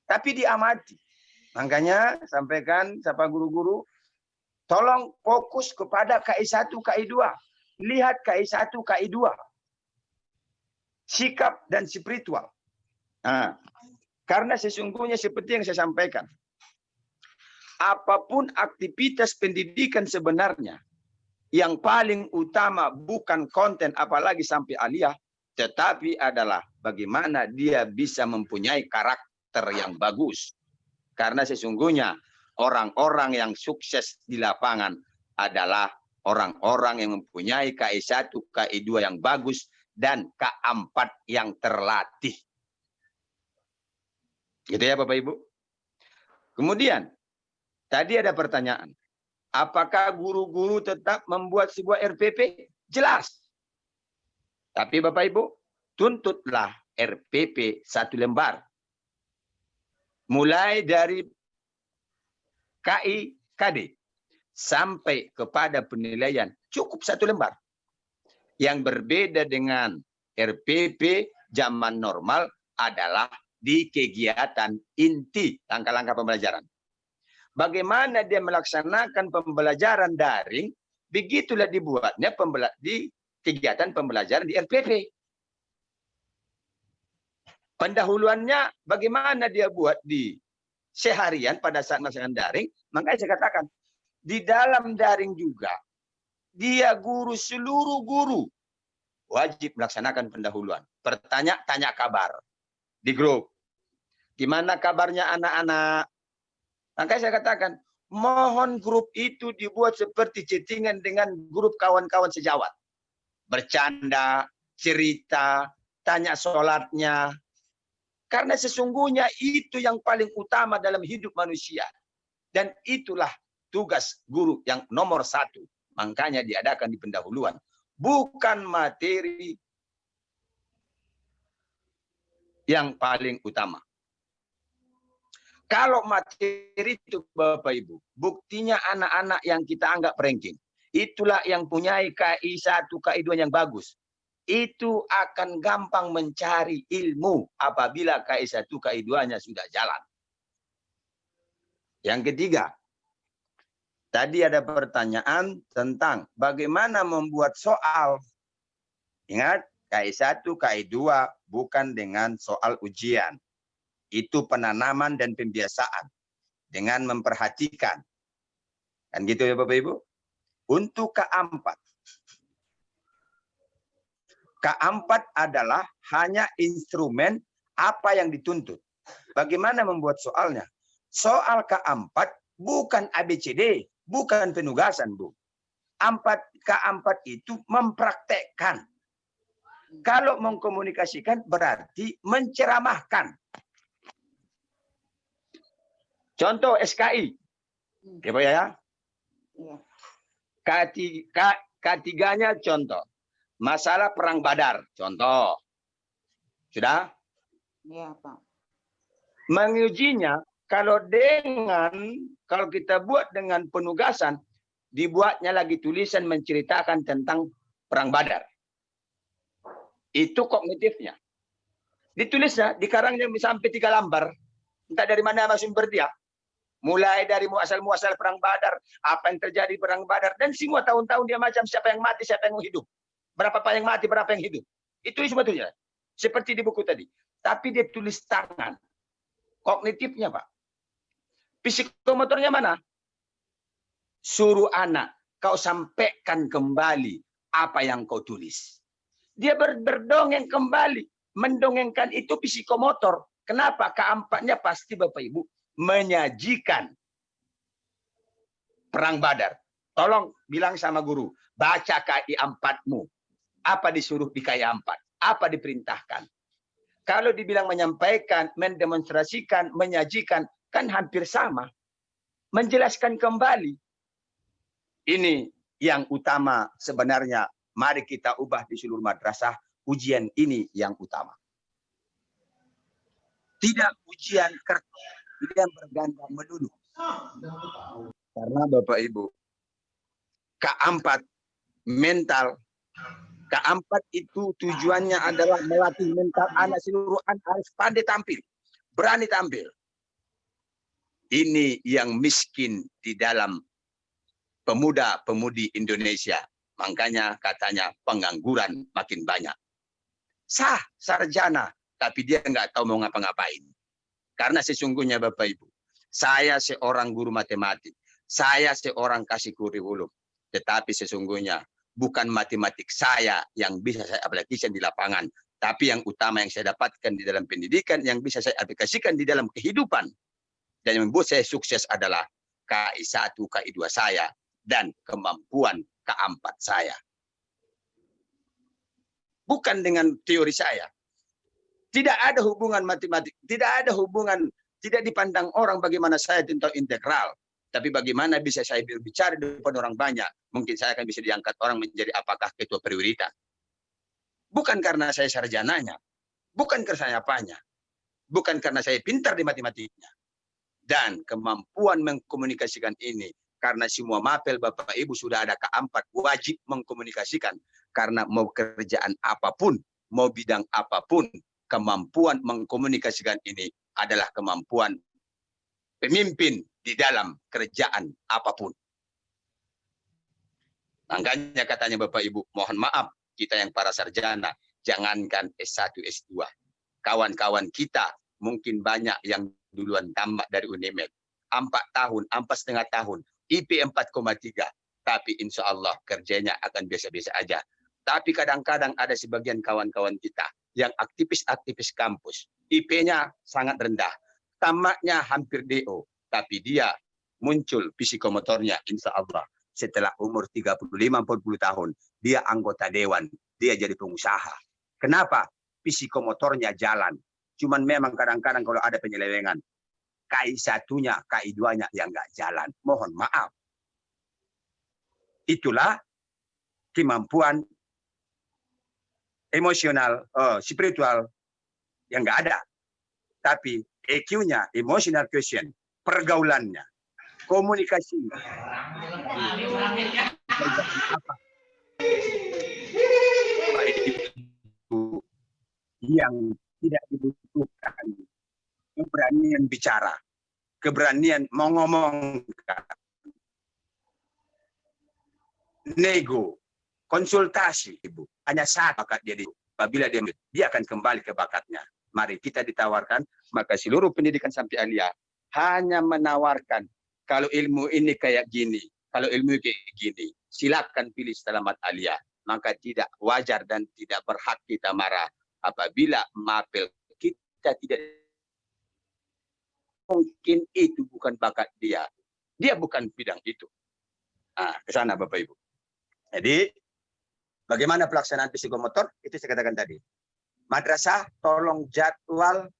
Speaker 4: Tapi diamati. Makanya sampaikan siapa guru-guru, tolong fokus kepada KI 1, KI 2. Lihat KI 1, KI 2. Sikap dan spiritual. Nah, karena sesungguhnya seperti yang saya sampaikan, apapun aktivitas pendidikan sebenarnya, yang paling utama bukan konten apalagi sampai aliyah, tetapi adalah bagaimana dia bisa mempunyai karakter yang bagus. Karena sesungguhnya orang-orang yang sukses di lapangan adalah orang-orang yang mempunyai KI 1, KI 2 yang bagus, dan K4 yang terlatih. Gitu ya Bapak Ibu. Kemudian, tadi ada pertanyaan. Apakah guru-guru tetap membuat sebuah RPP? Jelas. Tapi Bapak Ibu, tuntutlah RPP 1 lembar. Mulai dari KI, KD, sampai kepada penilaian cukup 1 lembar. Yang berbeda dengan RPP zaman normal adalah di kegiatan inti langkah-langkah pembelajaran. Bagaimana dia melaksanakan pembelajaran daring, begitulah dibuatnya di kegiatan pembelajaran di RPP. Pendahuluannya bagaimana dia buat di seharian pada saat melaksanakan daring, makanya saya katakan, di dalam daring juga, dia seluruh guru wajib melaksanakan pendahuluan. Tanya kabar di grup. Gimana kabarnya anak-anak? Makanya saya katakan, mohon grup itu dibuat seperti chattingan dengan grup kawan-kawan sejawat. Bercanda, cerita, tanya sholatnya. Karena sesungguhnya itu yang paling utama dalam hidup manusia. Dan itulah tugas guru yang nomor 1. Makanya diadakan di pendahuluan. Bukan materi yang paling utama. Kalau materi itu Bapak Ibu, buktinya anak-anak yang kita anggap ranking. Itulah yang punya KI 1, KI 2 yang bagus. Itu akan gampang mencari ilmu apabila KI 1, KI 2-nya sudah jalan. Yang ketiga, tadi ada pertanyaan tentang bagaimana membuat soal. Ingat, KI 1, KI 2 bukan dengan soal ujian. Itu penanaman dan pembiasaan dengan memperhatikan. Kan gitu ya Bapak Ibu? Untuk K4. K4 adalah hanya instrumen apa yang dituntut. Bagaimana membuat soalnya? Soal K4 bukan ABCD, bukan penugasan, Bu. K4 itu mempraktekkan. Kalau mengkomunikasikan berarti menceramahkan. Contoh SKI. Ya. K3-nya contoh. Masalah perang Badar. Contoh. Sudah?
Speaker 5: Iya, Pak.
Speaker 4: Mengujinya, kalau kita buat dengan penugasan, dibuatnya lagi tulisan menceritakan tentang perang Badar. Itu kognitifnya. Ditulisnya, dikarangnya sampai 3 lembar. Entah dari mana sumber dia. Mulai dari muasal-muasal perang Badar, apa yang terjadi perang Badar, dan semua tahun-tahun dia macam siapa yang mati, siapa yang hidup. Berapa yang mati, berapa yang hidup. Itu sebetulnya. Seperti di buku tadi. Tapi dia tulis tangan. Kognitifnya, Pak. Psikomotornya mana? Suruh anak, kau sampaikan kembali apa yang kau tulis. Dia berdongeng kembali. Mendongengkan itu psikomotor. Kenapa? Keempatnya pasti Bapak Ibu menyajikan perang Badar. Tolong bilang sama guru, baca KI 4-mu. Apa disuruh di KI 4? Apa diperintahkan? Kalau dibilang menyampaikan, mendemonstrasikan, menyajikan, kan hampir sama. Menjelaskan kembali. Ini yang utama sebenarnya. Mari kita ubah di seluruh madrasah. Ujian ini yang utama. Tidak ujian kertas. Tidak berganda melulu. Karena Bapak Ibu, Keempat, mental. Keempat itu tujuannya adalah melatih mental anak, seluruh anak harus pandai tampil, berani tampil. Ini yang miskin di dalam pemuda-pemudi Indonesia. Makanya katanya pengangguran makin banyak. Sah, sarjana, tapi dia nggak tahu mau ngapa-ngapain. Karena sesungguhnya Bapak Ibu, saya seorang guru matematik, saya seorang kasih kurikulum, tetapi sesungguhnya bukan matematik saya yang bisa saya aplikasikan di lapangan, tapi yang utama yang saya dapatkan di dalam pendidikan yang bisa saya aplikasikan di dalam kehidupan dan yang membuat saya sukses adalah KI 1, KI 2 saya dan kemampuan K4 saya. Bukan dengan teori saya. Tidak ada hubungan matematik, tidak ada hubungan, tidak dipandang orang bagaimana saya tentang integral. Tapi bagaimana bisa saya berbicara di depan orang banyak, mungkin saya akan bisa diangkat orang menjadi apakah ketua prioritas. Bukan karena saya sarjananya, bukan karena saya apanya, bukan karena saya pintar di matematiknya. Dan kemampuan mengkomunikasikan ini, karena semua mapel Bapak Ibu sudah ada K4, wajib mengkomunikasikan. Karena mau kerjaan apapun, mau bidang apapun, kemampuan mengkomunikasikan ini adalah kemampuan pemimpin di dalam kerjaan apapun. Makanya katanya Bapak Ibu, mohon maaf kita yang para sarjana, jangankan S1, S2. Kawan-kawan kita mungkin banyak yang duluan tamat dari UNIMED. 4 tahun, 4,5 tahun, IP 4,3. Tapi insya Allah kerjanya akan biasa-biasa aja. Tapi kadang-kadang ada sebagian kawan-kawan kita yang aktivis-aktivis kampus. IP-nya sangat rendah. Tamatnya hampir DO. Tapi dia muncul psikomotornya insya Allah. Setelah umur 35-40 tahun, dia anggota dewan. Dia jadi pengusaha. Kenapa? Psikomotornya jalan. Cuman memang kadang-kadang kalau ada penyelewengan. KI 1-nya, KI 2-nya yang nggak jalan. Mohon maaf. Itulah kemampuan emosional, spiritual yang nggak ada. Tapi EQ-nya, emotional quotient, pergaulannya, komunikasinya. Itu yang tidak dibutuhkan. Keberanian bicara, keberanian mengomongkan, nego, konsultasi, Ibu. Hanya satu bakat dia. Apabila dia akan kembali ke bakatnya. Mari kita ditawarkan, maka seluruh pendidikan sampai alia hanya menawarkan kalau ilmu ini kayak gini, kalau ilmu kayak gini, silakan pilih selamat alia. Maka tidak wajar dan tidak berhak kita marah apabila mapel kita tidak mungkin itu bukan bakat dia. Dia bukan bidang itu. Nah, ke sana Bapak Ibu. Jadi, bagaimana pelaksanaan psikomotor? Itu saya katakan tadi. Madrasah tolong jadwal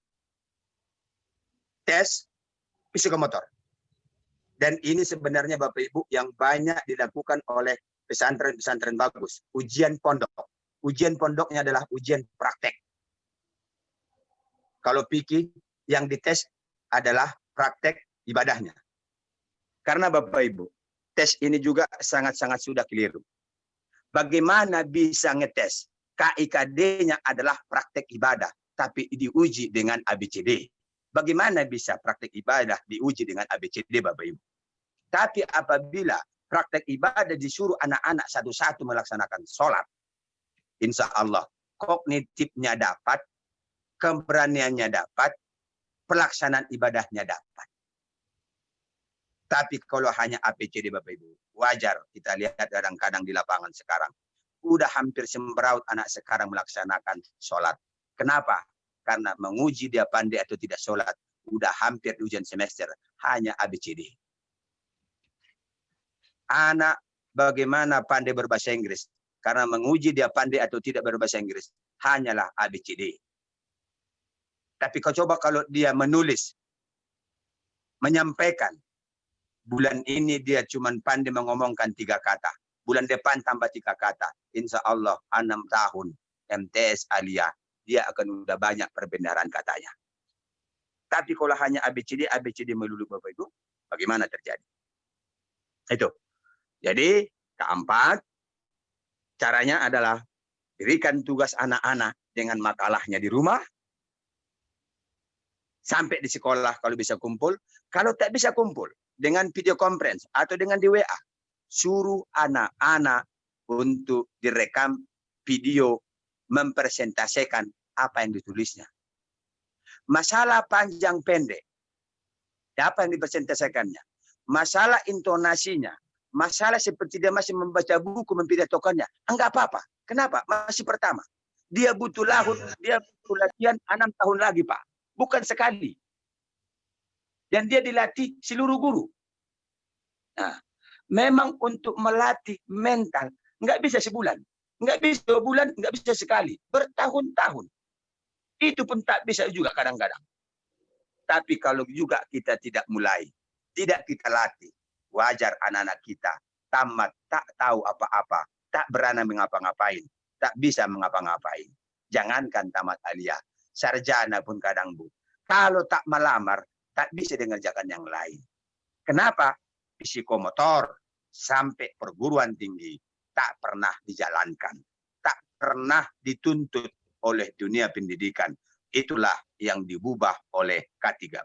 Speaker 4: tes psikomotor. Dan ini sebenarnya Bapak Ibu yang banyak dilakukan oleh pesantren-pesantren bagus. Ujian pondok. Ujian pondoknya adalah ujian praktek. Kalau pikir yang dites adalah praktek ibadahnya. Karena Bapak Ibu, tes ini juga sangat-sangat sudah keliru. Bagaimana bisa ngetes? KIKD-nya adalah praktek ibadah, tapi diuji dengan ABCD. Bagaimana bisa praktek ibadah diuji dengan ABCD, Bapak Ibu? Tapi apabila praktek ibadah disuruh anak-anak satu-satu melaksanakan sholat, insya Allah kognitifnya dapat, keberaniannya dapat, pelaksanaan ibadahnya dapat. Tapi kalau hanya ABCD Bapak Ibu, wajar kita lihat kadang-kadang di lapangan sekarang. Udah hampir sembraut anak sekarang melaksanakan sholat. Kenapa? Karena menguji dia pandai atau tidak sholat. Udah hampir di ujian semester, hanya ABCD. Anak bagaimana pandai berbahasa Inggris? Karena menguji dia pandai atau tidak berbahasa Inggris, hanyalah ABCD. Tapi kau coba kalau dia menulis, menyampaikan, bulan ini dia cuma pandai mengomongkan 3 kata. Bulan depan tambah 3 kata. Insya Allah 6 tahun MTS Alia, dia akan udah banyak perbenaran katanya. Tapi kalau hanya ABCD melulu Bapak Ibu, bagaimana terjadi? Itu. Jadi Keempat, caranya adalah berikan tugas anak-anak dengan makalahnya di rumah. Sampai di sekolah kalau bisa kumpul. Kalau tak bisa kumpul, dengan video conference atau dengan di WA. Suruh anak-anak untuk direkam video mempresentasikan apa yang ditulisnya. Masalah panjang pendek, apa yang dipresentasikannya. Masalah intonasinya. Masalah seperti dia masih membaca buku, mempidatokannya. Enggak apa-apa. Kenapa? Masih pertama. Dia butuh latihan 6 tahun lagi, Pak. Bukan sekali. Dan dia dilatih seluruh guru. Nah, memang untuk melatih mental, nggak bisa sebulan. Nggak bisa 2 bulan, nggak bisa sekali. Bertahun-tahun. Itu pun tak bisa juga kadang-kadang. Tapi kalau juga kita tidak mulai, tidak kita latih, wajar anak-anak kita tamat, tak tahu apa-apa, tak berani mengapa-ngapain, tak bisa mengapa-ngapain. Jangankan tamat aliyah, sarjana pun kadang, Bu. Kalau tak melamar, tak bisa mengerjakan yang lain. Kenapa? Psikomotor sampai perguruan tinggi tak pernah dijalankan, tak pernah dituntut oleh dunia pendidikan. Itulah yang diubah oleh K13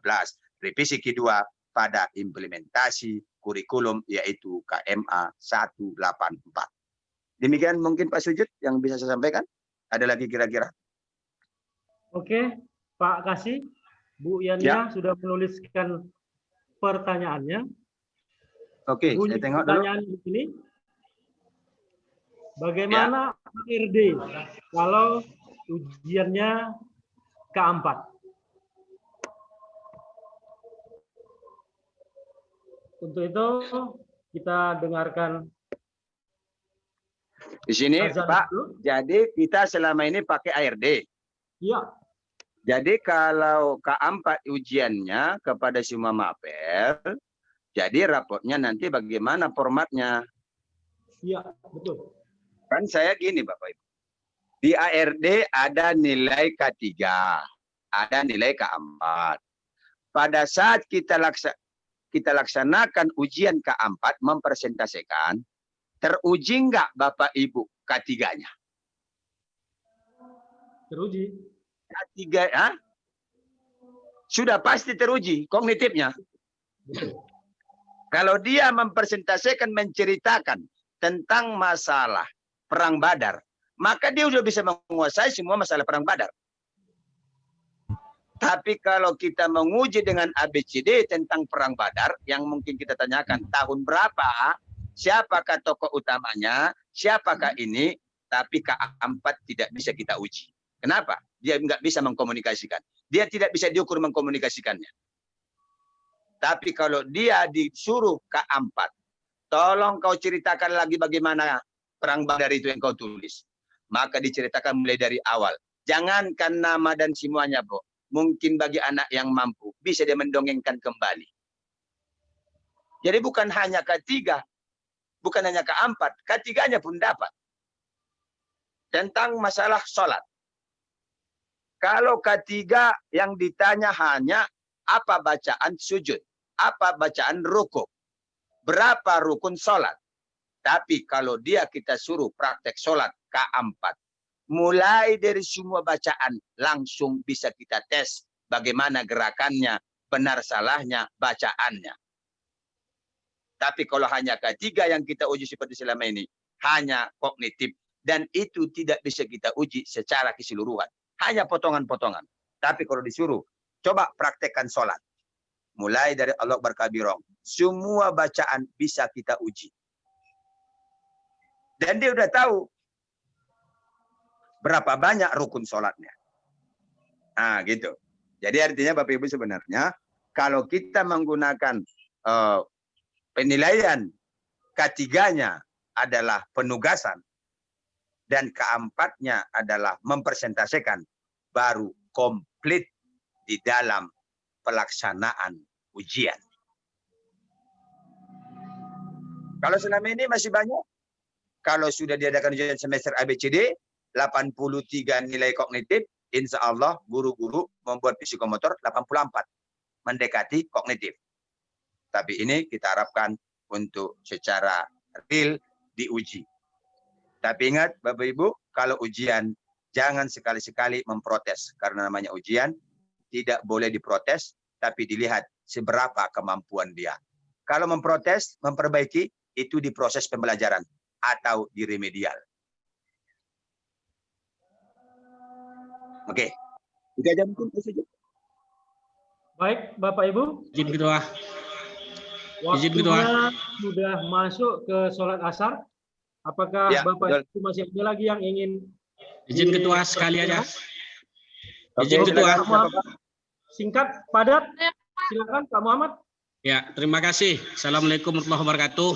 Speaker 4: revisi kedua pada implementasi kurikulum yaitu KMA 184. Demikian mungkin Pak Sujud yang bisa saya sampaikan. Ada lagi kira-kira?
Speaker 3: Oke, Pak Kasih, Bu Yania sudah menuliskan pertanyaannya.
Speaker 4: Oke,
Speaker 3: Bunyi
Speaker 4: saya tengok dulu.
Speaker 3: pertanyaan di sini. Bagaimana ARD kalau ujiannya K4? Untuk itu kita dengarkan
Speaker 4: di sini,
Speaker 3: azan
Speaker 4: Pak.
Speaker 3: dulu.
Speaker 4: Jadi kita selama ini pakai ARD.
Speaker 3: Iya.
Speaker 4: Jadi kalau K4 ujiannya kepada semua mapel, jadi rapotnya nanti bagaimana formatnya?
Speaker 3: Iya, betul.
Speaker 4: Kan saya gini Bapak Ibu. Di ARD ada nilai K3, ada nilai K4. Pada saat kita laksanakan ujian K4 mempresentasikan, teruji enggak Bapak Ibu K3-nya?
Speaker 3: Teruji.
Speaker 4: K3 sudah pasti teruji kognitifnya.
Speaker 3: Betul.
Speaker 4: Kalau dia mempresentasikan, menceritakan tentang masalah Perang Badar, maka dia sudah bisa menguasai semua masalah Perang Badar. Tapi kalau kita menguji dengan ABCD tentang Perang Badar, yang mungkin kita tanyakan tahun berapa, siapakah tokoh utamanya, siapakah ini, tapi K4 tidak bisa kita uji. Kenapa? Dia nggak bisa mengkomunikasikan. Dia tidak bisa diukur mengkomunikasikannya. Tapi kalau dia disuruh K4, tolong kau ceritakan lagi bagaimana Perang Badar itu yang kau tulis. Maka diceritakan mulai dari awal. Jangankan nama dan semuanya, Bu. Mungkin bagi anak yang mampu, bisa dia mendongengkan kembali. Jadi bukan hanya K3, bukan hanya K4, K3-nya pun dapat. Tentang masalah sholat. Kalau K3 yang ditanya hanya apa bacaan sujud, apa bacaan rukuk, berapa rukun sholat. Tapi kalau dia kita suruh praktek sholat K4, mulai dari semua bacaan langsung bisa kita tes bagaimana gerakannya, benar salahnya, bacaannya. Tapi kalau hanya K3 yang kita uji seperti selama ini, hanya kognitif. Dan itu tidak bisa kita uji secara keseluruhan. Hanya potongan-potongan. Tapi kalau disuruh, coba praktekkan sholat. Mulai dari Allah berkabirong. Semua bacaan bisa kita uji. Dan dia udah tahu berapa banyak rukun sholatnya. Nah, gitu. Jadi artinya Bapak Ibu sebenarnya, kalau kita menggunakan penilaian K3-nya adalah penugasan, dan K4-nya adalah mempresentasikan, baru komplit di dalam pelaksanaan ujian. Kalau selama ini masih banyak, kalau sudah diadakan ujian semester ABCD, 83 nilai kognitif, insya Allah guru-guru membuat psikomotor 84, mendekati kognitif. Tapi ini kita harapkan untuk secara real diuji. Tapi ingat Bapak Ibu, kalau ujian jangan sekali-sekali memprotes. Karena namanya ujian, tidak boleh diprotes, tapi dilihat seberapa kemampuan dia. Kalau memprotes, memperbaiki, itu di proses pembelajaran atau di remedial. Oke. 3 jam mungkin saja.
Speaker 3: Baik, Bapak Ibu.
Speaker 6: Izin ketua. Izin
Speaker 3: Waktunya
Speaker 6: ketua.
Speaker 3: sudah masuk ke sholat asar. Apakah
Speaker 4: Ya,
Speaker 3: Bapak Ibu masih ada lagi yang ingin?
Speaker 6: Izin ketua sekali aja.
Speaker 4: Oke,
Speaker 6: Izin ketua.
Speaker 4: silakan, Bapak.
Speaker 3: Singkat, padat. Silakan Pak Muhammad.
Speaker 6: Ya, terima kasih. Assalamualaikum warahmatullahi wabarakatuh.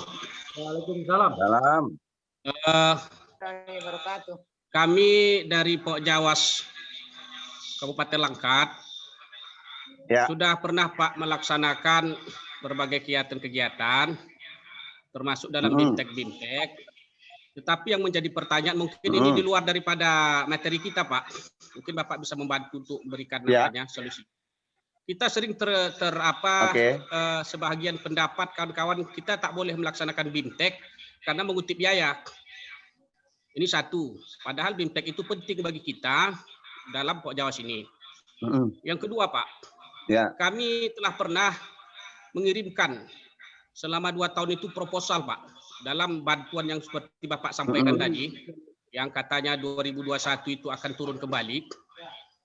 Speaker 3: Waalaikumsalam.
Speaker 4: Salam.
Speaker 5: Wabarakatuh.
Speaker 6: Kami dari Pok Jawas Kabupaten Langkat
Speaker 4: Ya.
Speaker 6: sudah pernah Pak melaksanakan berbagai kegiatan-kegiatan termasuk dalam BIMTEK. Tetapi yang menjadi pertanyaan mungkin ini di luar daripada materi kita, Pak. Mungkin Bapak bisa membantu untuk memberikan solusi. Kita sering sebahagian pendapat kawan-kawan kita tak boleh melaksanakan BIMTEK karena mengutip biaya. Ini satu. Padahal BIMTEK itu penting bagi kita dalam Pok Jawas ini. Yang kedua, Pak, kami telah pernah mengirimkan selama 2 tahun itu proposal, Pak, dalam bantuan yang seperti Bapak sampaikan tadi, yang katanya 2021 itu akan turun kembali.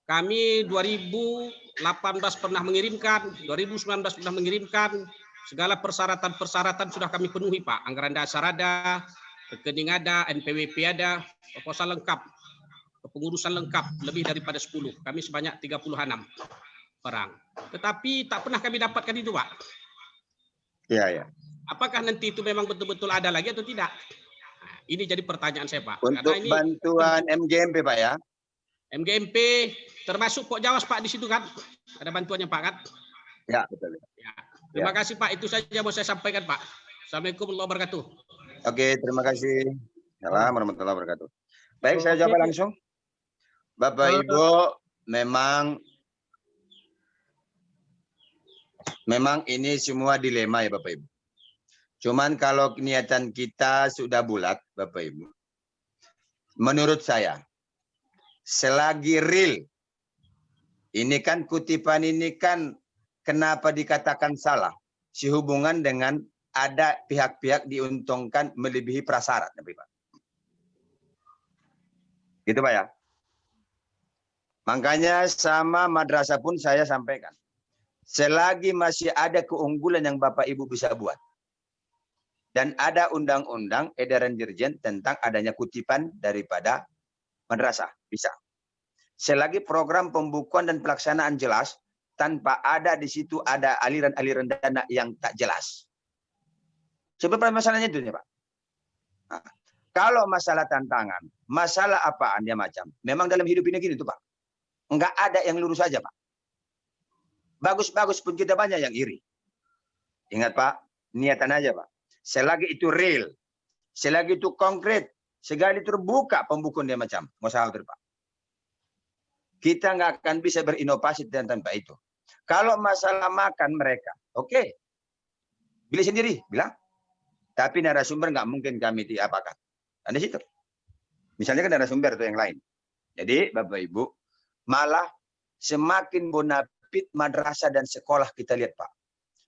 Speaker 6: Kami 2018 pernah mengirimkan, 2019 pernah mengirimkan, segala persyaratan-persyaratan sudah kami penuhi, Pak. Anggaran dasar ada, rekening ada, NPWP ada, proposal lengkap, kepengurusan lengkap, lebih daripada 10. Kami sebanyak 36 orang. Tetapi tak pernah kami dapatkan itu, Pak.
Speaker 4: Iya.
Speaker 6: Apakah nanti itu memang betul-betul ada lagi atau tidak? Nah, ini jadi pertanyaan saya, Pak.
Speaker 4: Untuk
Speaker 6: karena ini
Speaker 4: bantuan MGMP, Pak ya?
Speaker 6: MGMP termasuk Pok Jawas, Pak, di situ kan? Ada bantuannya, Pak, kan?
Speaker 4: Ya, betul.
Speaker 6: Ya. Terima kasih, Pak. Itu saja mau saya sampaikan, Pak. Assalamualaikum warahmatullahi wabarakatuh.
Speaker 4: Oke, terima kasih. Assalamualaikum warahmatullahi wabarakatuh. Baik, saya jawab langsung. Bapak Ibu, memang ini semua dilema ya Bapak Ibu. Cuman kalau niatan kita sudah bulat Bapak Ibu, menurut saya selagi real, ini kan kutipan ini kan kenapa dikatakan salah, sehubungan dengan ada pihak-pihak diuntungkan melebihi prasyarat, Pak. Gitu Pak ya. Makanya sama madrasah pun saya sampaikan, selagi masih ada keunggulan yang Bapak Ibu bisa buat, dan ada undang-undang edaran dirjen tentang adanya kutipan daripada madrasah, bisa. Selagi program pembukuan dan pelaksanaan jelas, tanpa ada di situ ada aliran-aliran dana yang tak jelas. Sebab masalahnya itu ya Pak. Nah, kalau masalah tantangan, masalah apaan ya macam, memang dalam hidup ini gini tuh Pak. Enggak ada yang lurus aja Pak. Bagus-bagus pun kita banyak yang iri. Ingat Pak, niatan aja Pak. Selagi itu real, selagi itu konkret, selagi terbuka pembukuan dia macam, nggak usah khawatir Pak. Kita nggak akan bisa berinovasi tanpa itu. Kalau masalah makan mereka, oke, pilih sendiri, bilang. Tapi narasumber nggak mungkin kami diapakan. Ada situ. Misalnya kan narasumber itu yang lain. Jadi Bapak Ibu, malah semakin bonafit madrasah dan sekolah kita lihat Pak,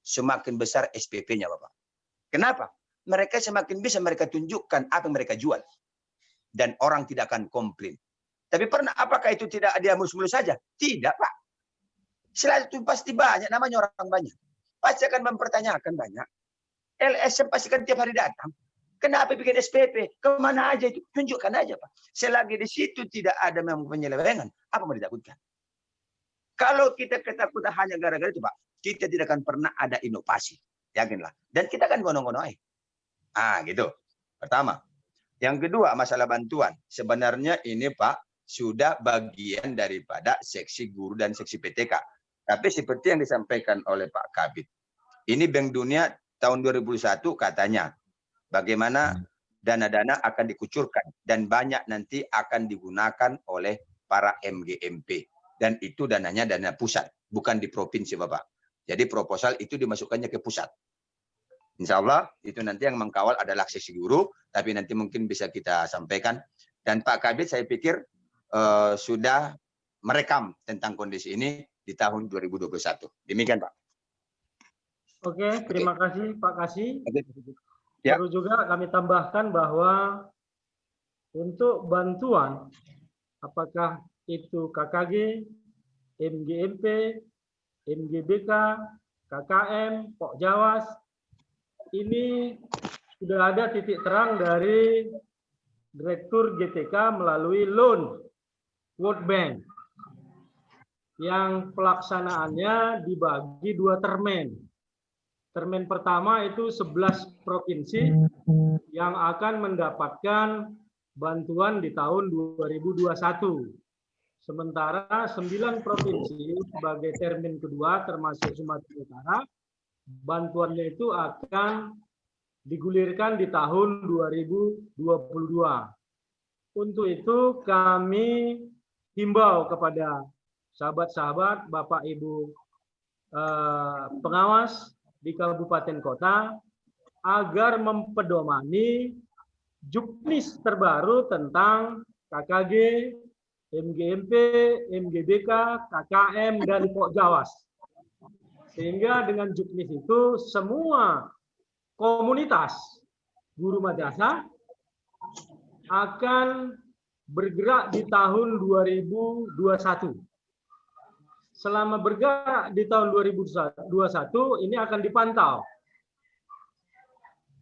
Speaker 4: semakin besar SPP-nya Bapak. Kenapa? Mereka semakin bisa mereka tunjukkan apa yang mereka jual. Dan orang tidak akan komplain. Tapi apakah itu tidak dia mulus-mulus saja? Tidak, Pak. Selain itu pasti banyak, namanya orang banyak. Pasti akan mempertanyakan banyak. LSM pasti kan tiap hari datang. Kenapa bikin SPP? Kemana aja itu? Tunjukkan aja, Pak. Selagi di situ tidak ada memang penyelewengan, apa mau ditakutkan? Kalau kita ketakutan hanya gara-gara itu, Pak, kita tidak akan pernah ada inovasi. Yakinlah. Dan kita kan gono-gono aja. Gitu. Pertama. Yang kedua, masalah bantuan. Sebenarnya ini Pak, sudah bagian daripada seksi guru dan seksi PTK. Tapi seperti yang disampaikan oleh Pak Kabid. Ini Bank Dunia tahun 2001 katanya, bagaimana dana-dana akan dikucurkan. Dan banyak nanti akan digunakan oleh para MGMP. Dan itu dananya dana pusat, bukan di provinsi Bapak. Jadi proposal itu dimasukkannya ke pusat. Insya Allah itu nanti yang mengkawal adalah seksi guru, tapi nanti mungkin bisa kita sampaikan. Dan Pak Kabid saya pikir sudah merekam tentang kondisi ini di tahun 2021. Demikian Pak.
Speaker 3: Oke, terima kasih Pak Kasih.
Speaker 4: Ya.
Speaker 3: Perlu juga kami tambahkan bahwa untuk bantuan, apakah itu KKG, MGMP, MGBK, KKM, Pokjawas, ini sudah ada titik terang dari Direktur GTK melalui loan World Bank yang pelaksanaannya dibagi 2 termen. Termen pertama itu 11 provinsi yang akan mendapatkan bantuan di tahun 2021. Sementara 9 provinsi sebagai termen kedua termasuk Sumatera Utara, bantuannya itu akan digulirkan di tahun 2022. Untuk itu kami himbau kepada sahabat-sahabat, Bapak Ibu pengawas di kabupaten kota agar mempedomani juknis terbaru tentang KKG, MGMP, MGBK, KKM, dan Pokjawas. Sehingga dengan juknis itu semua komunitas guru madrasah akan bergerak di tahun 2021. Selama bergerak di tahun 2021 ini akan dipantau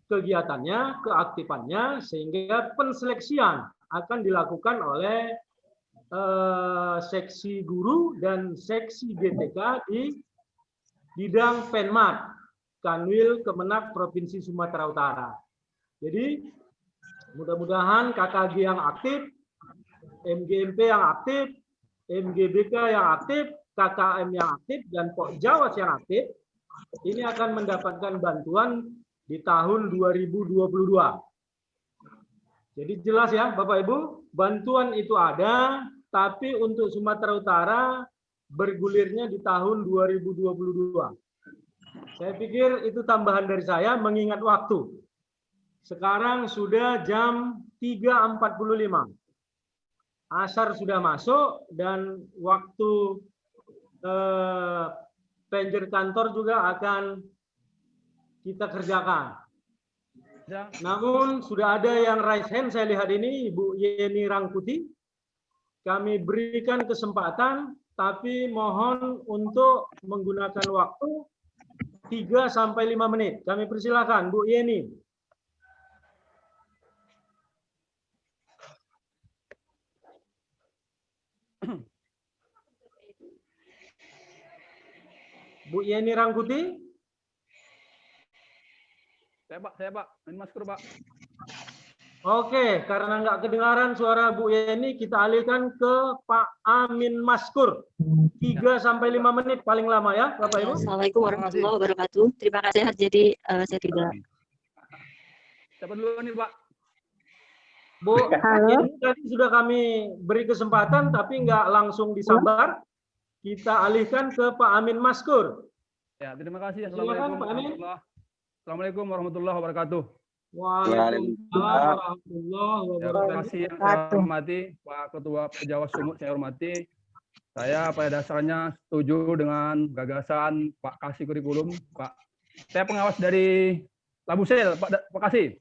Speaker 3: kegiatannya, keaktifannya, sehingga penseleksian akan dilakukan oleh seksi guru dan seksi GTK di bidang Penmat, Kanwil Kemenak Provinsi Sumatera Utara. Jadi mudah-mudahan KKG yang aktif, MGMP yang aktif, MGBK yang aktif, KKM yang aktif, dan Pokjawas yang aktif, ini akan mendapatkan bantuan di tahun 2022. Jadi jelas ya Bapak Ibu, bantuan itu ada, tapi untuk Sumatera Utara bergulirnya di tahun 2022. Saya pikir itu tambahan dari saya mengingat waktu. Sekarang sudah jam 3.45. Asar sudah masuk dan waktu pager kantor juga akan kita kerjakan. Namun sudah ada yang raise hand, saya lihat ini Ibu Yeni Rangkuti. Kami berikan kesempatan, tapi mohon untuk menggunakan waktu 3-5 menit. Kami persilakan Bu Yeni. Bu Yeni Rangkuti?
Speaker 7: Saya Pak, ini masker Pak.
Speaker 3: Oke, karena nggak kedengaran suara Bu Yeni, kita alihkan ke Pak Amin Maskur. 3-5 menit paling lama ya, Bapak Ibu.
Speaker 8: Assalamualaikum warahmatullahi wabarakatuh. Terima kasih. Jadi saya tidak.
Speaker 7: Siapa dulu nih Pak?
Speaker 3: Bu, ini tadi sudah kami beri kesempatan, tapi nggak langsung disabar. Kita alihkan ke Pak Amin Maskur.
Speaker 7: Ya, terima kasih.
Speaker 3: Silakan, Pak Amin.
Speaker 7: Assalamualaikum warahmatullahi wabarakatuh.
Speaker 3: Waalaikumsalam warahmatullahi
Speaker 7: Ya, terima
Speaker 3: wabarakatuh.
Speaker 7: kasih yang saya hormati Pak Ketua Pejawat Sumut, saya hormati. Saya pada dasarnya setuju dengan gagasan Pak Kasih kurikulum, Pak. Saya pengawas dari Labusel, Pak Kasih.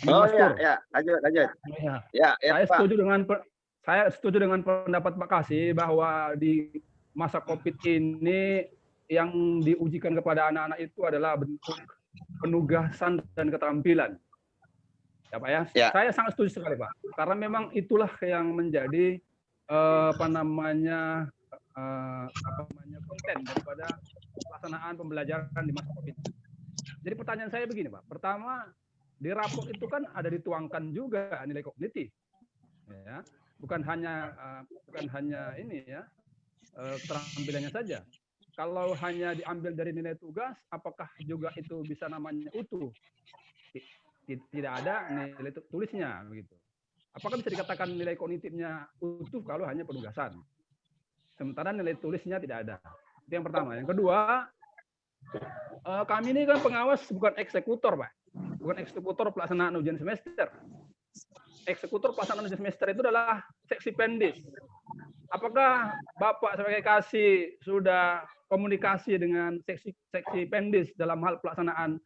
Speaker 4: Oh ya, lanjut.
Speaker 7: Ya.
Speaker 4: Ya,
Speaker 7: Saya setuju dengan pendapat Pak Kasih bahwa di masa COVID ini yang diujikan kepada anak-anak itu adalah bentuk penugasan dan keterampilan. Ya Pak ya.
Speaker 4: Ya.
Speaker 7: Saya sangat setuju sekali Pak. Karena memang itulah yang menjadi konten daripada pelaksanaan pembelajaran di masa COVID. Jadi pertanyaan saya begini Pak. Pertama, di rapor itu kan ada dituangkan juga nilai kognitif. Ya. Bukan hanya ini ya, keterampilannya saja. Kalau hanya diambil dari nilai tugas, apakah juga itu bisa namanya utuh? Tidak ada nilai tulisnya begitu. Apakah bisa dikatakan nilai kognitifnya utuh kalau hanya penugasan? Sementara nilai tulisnya tidak ada. Itu yang pertama. Yang kedua, Kami ini kan pengawas, bukan eksekutor, Pak. Bukan eksekutor pelaksanaan ujian semester. Eksekutor pelaksanaan ujian semester itu adalah seksi pendis. Apakah Bapak sebagai kasih sudah komunikasi dengan seksi pendis dalam hal pelaksanaan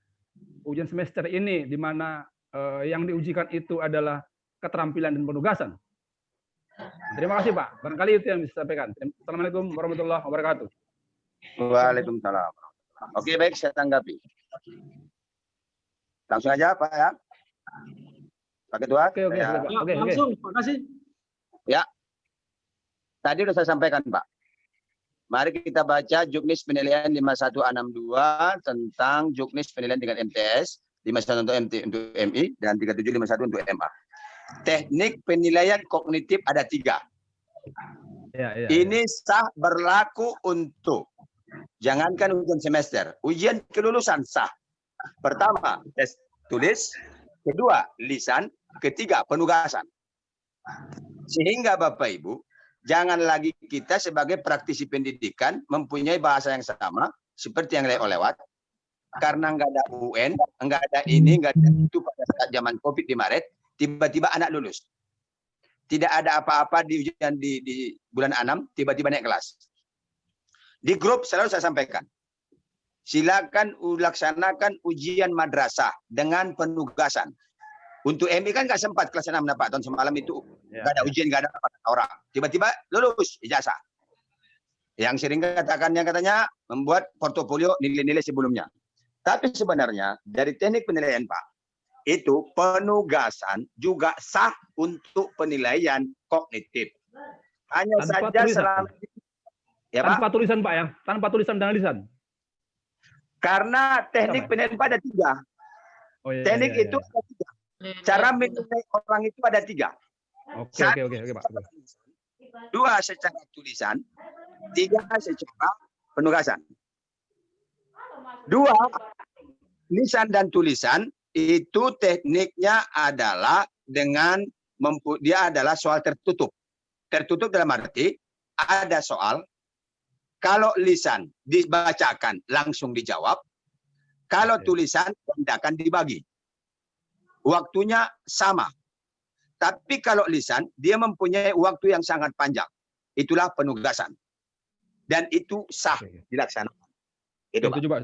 Speaker 7: ujian semester ini, di mana yang diujikan itu adalah keterampilan dan penugasan? Terima kasih, Pak. Barangkali itu yang bisa disampaikan. Assalamualaikum warahmatullahi wabarakatuh.
Speaker 4: Waalaikumsalam. Oke, baik, saya tanggapi. Langsung aja, Pak ya. Pak Ketua.
Speaker 7: Oke.
Speaker 3: Langsung, Pak Kasih.
Speaker 4: Ya. Tadi sudah saya sampaikan, Pak. Mari kita baca juknis penilaian 5162 tentang juknis penilaian dengan MTS, 51 untuk MI, dan 3751 untuk MA. Teknik penilaian kognitif ada 3. Ini sah berlaku untuk, jangankan ujian semester, ujian kelulusan sah. Pertama, tes tulis. Kedua, lisan. Ketiga, penugasan. Sehingga Bapak Ibu, jangan lagi kita sebagai praktisi pendidikan mempunyai bahasa yang sama seperti yang lewat. Karena nggak ada UN, nggak ada ini, nggak ada itu pada saat zaman COVID di Maret, tiba-tiba anak lulus. Tidak ada apa-apa di ujian di bulan 6, tiba-tiba naik kelas. Di grup selalu saya sampaikan, silakan laksanakan ujian madrasah dengan penugasan. Untuk MI kan nggak sempat kelas 6 dapat tahun semalam itu, nggak ada ujian, nggak ada orang. Tiba-tiba lulus ijazah. Yang sering katakan yang katanya membuat portofolio nilai-nilai sebelumnya. Tapi sebenarnya dari teknik penilaian Pak, itu penugasan juga sah untuk penilaian kognitif. Hanya
Speaker 7: Tanpa
Speaker 4: saja
Speaker 7: tulisan.
Speaker 4: selama ya,
Speaker 7: Tanpa
Speaker 4: Pak,
Speaker 7: tulisan, Pak, ya. Tanpa tulisan dan lisan.
Speaker 4: karena teknik penilaian Pak ada 3.
Speaker 7: Oh, iya,
Speaker 4: Teknik
Speaker 7: iya.
Speaker 4: itu ada 3. Cara menilai orang itu ada 3.
Speaker 7: Oke, Pak.
Speaker 4: 2 secara tulisan, 3 secara penugasan. 2 lisan dan tulisan itu tekniknya adalah dengan dia adalah soal tertutup. Tertutup dalam arti ada soal, kalau lisan dibacakan langsung dijawab, kalau tulisan akan dibagi. Waktunya sama. Tapi kalau lisan, dia mempunyai waktu yang sangat panjang. Itulah penugasan. Dan itu sah dilaksanakan. Itu, Pak.
Speaker 7: Setuju, Pak.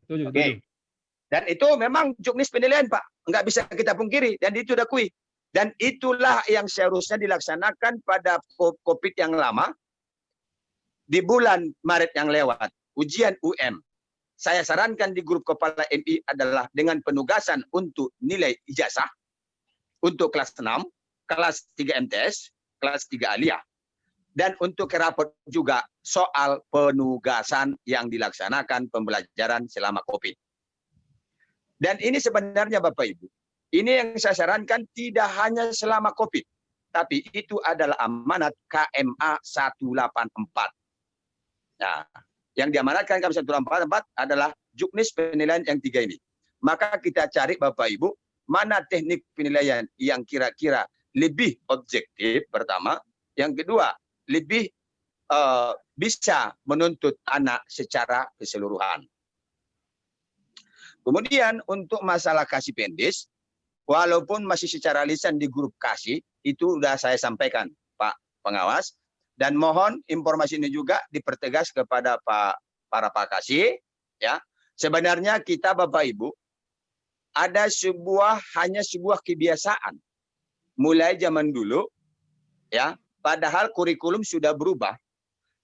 Speaker 7: Setuju.
Speaker 4: Oke. Dan itu memang juknis penilaian, Pak. Enggak bisa kita pungkiri. Dan itu diakui. Dan itulah yang seharusnya dilaksanakan pada COVID yang lama. Di bulan Maret yang lewat. Ujian UM. Saya sarankan di grup kepala MI adalah dengan penugasan untuk nilai ijazah. Untuk kelas 6, kelas 3 MTS, kelas 3 aliyah. Dan untuk rapot juga soal penugasan yang dilaksanakan pembelajaran selama COVID. Dan ini sebenarnya Bapak Ibu, ini yang saya sarankan tidak hanya selama COVID, tapi itu adalah amanat KMA 184. Nah, yang diamanatkan KMA 184 adalah juknis penilaian yang 3 ini. Maka kita cari Bapak Ibu, mana teknik penilaian yang kira-kira lebih objektif pertama, yang kedua lebih bisa menuntut anak secara keseluruhan. Kemudian untuk masalah kasih pendis, walaupun masih secara lisan di grup kasih, itu sudah saya sampaikan Pak Pengawas, dan mohon informasi ini juga dipertegas kepada para Pak Kasih, ya. Sebenarnya kita Bapak Ibu ada hanya sebuah kebiasaan mulai zaman dulu, ya. Padahal kurikulum sudah berubah.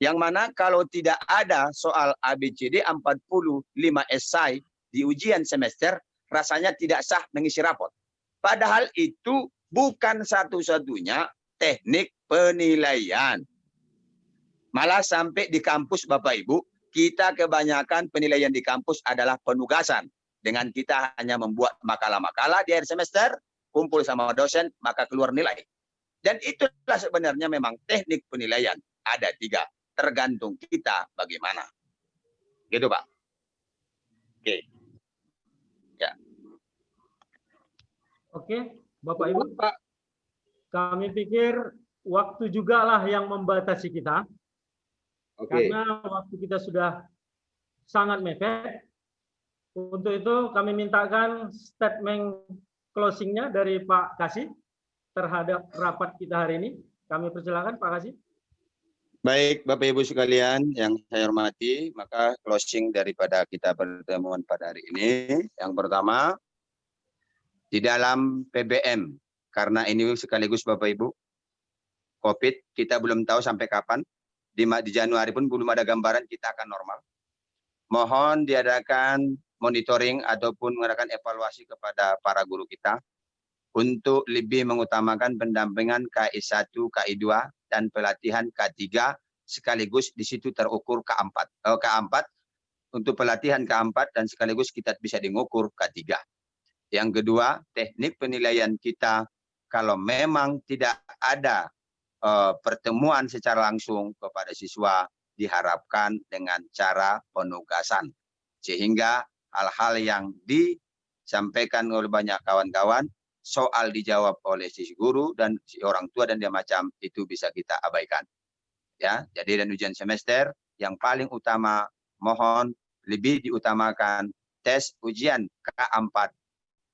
Speaker 4: Yang mana kalau tidak ada soal ABCD 45 esai di ujian semester, rasanya tidak sah mengisi rapot. Padahal itu bukan satu-satunya teknik penilaian. Malah sampai di kampus Bapak Ibu, kita kebanyakan penilaian di kampus adalah penugasan. Dengan kita hanya membuat makalah-makalah di akhir semester, kumpul sama dosen, maka keluar nilai. Dan itulah sebenarnya memang teknik penilaian. Ada 3. Tergantung kita bagaimana. Gitu Pak. Oke. Ya.
Speaker 3: Oke, Bapak Ibu. Kami pikir waktu juga lah yang membatasi kita.
Speaker 4: Oke.
Speaker 3: Karena waktu kita sudah sangat mepet. Untuk itu kami mintakan statement closing-nya dari Pak Kasih terhadap rapat kita hari ini. Kami persilakan Pak Kasih.
Speaker 4: Baik, Bapak Ibu sekalian yang saya hormati, maka closing daripada kita pertemuan pada hari ini. Yang pertama, di dalam PBM, karena ini sekaligus Bapak Ibu, COVID, kita belum tahu sampai kapan. Di Januari pun belum ada gambaran kita akan normal. Mohon diadakan monitoring ataupun mengadakan evaluasi kepada para guru kita untuk lebih mengutamakan pendampingan KI 1, KI 2, dan pelatihan K3, sekaligus di situ terukur K4 untuk pelatihan K4 dan sekaligus kita bisa mengukur K3. Yang kedua, teknik penilaian kita kalau memang tidak ada pertemuan secara langsung kepada siswa diharapkan dengan cara penugasan. Sehingga hal-hal yang disampaikan oleh banyak kawan-kawan, soal dijawab oleh si guru dan si orang tua dan dia macam itu bisa kita abaikan. Ya, jadi dan ujian semester yang paling utama mohon lebih diutamakan tes ujian K4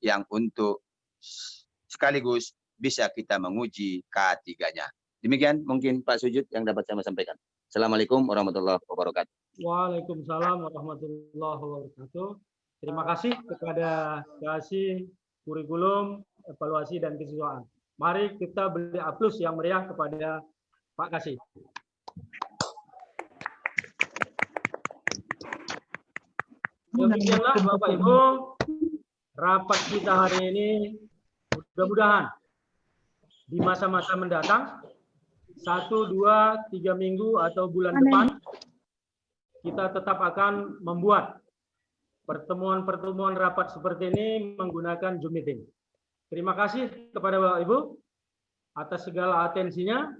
Speaker 4: yang untuk sekaligus bisa kita menguji K3-nya. Demikian mungkin Pak Sujud yang dapat saya sampaikan. Assalamualaikum warahmatullahi wabarakatuh.
Speaker 3: Waalaikumsalam warahmatullahi wabarakatuh. Terima kasih kepada Kasih Kurikulum, Evaluasi dan Kesiswaan. Mari kita beri aplaus yang meriah kepada Pak Kasih. Demikianlah Bapak Ibu, rapat kita hari ini mudah-mudahan di masa-masa mendatang, 1, 2, 3 minggu atau bulan depan, kita tetap akan membuat pertemuan-pertemuan rapat seperti ini menggunakan Zoom meeting. Terima kasih kepada Bapak Ibu atas segala atensinya.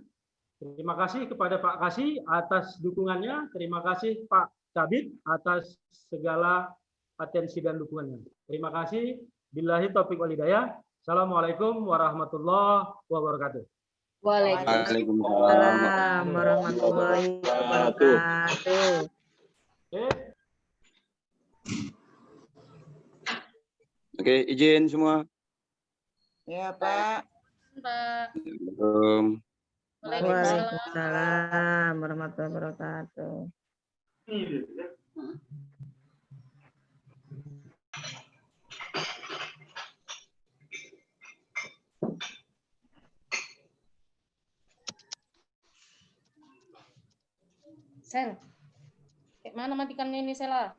Speaker 3: Terima kasih kepada Pak Kasih atas dukungannya. Terima kasih Pak Kabid atas segala atensi dan dukungannya. Terima kasih. Billahi taufiq wal hidayah. Assalamualaikum warahmatullahi wabarakatuh.
Speaker 9: Waalaikumsalam warahmatullahi wabarakatuh.
Speaker 4: Oke, izin semua.
Speaker 5: Ya, Pak.
Speaker 4: Assalamualaikum.
Speaker 9: Waalaikumsalam warahmatullahi wabarakatuh.
Speaker 10: Sel, kayak mana matikannya ini, Sela?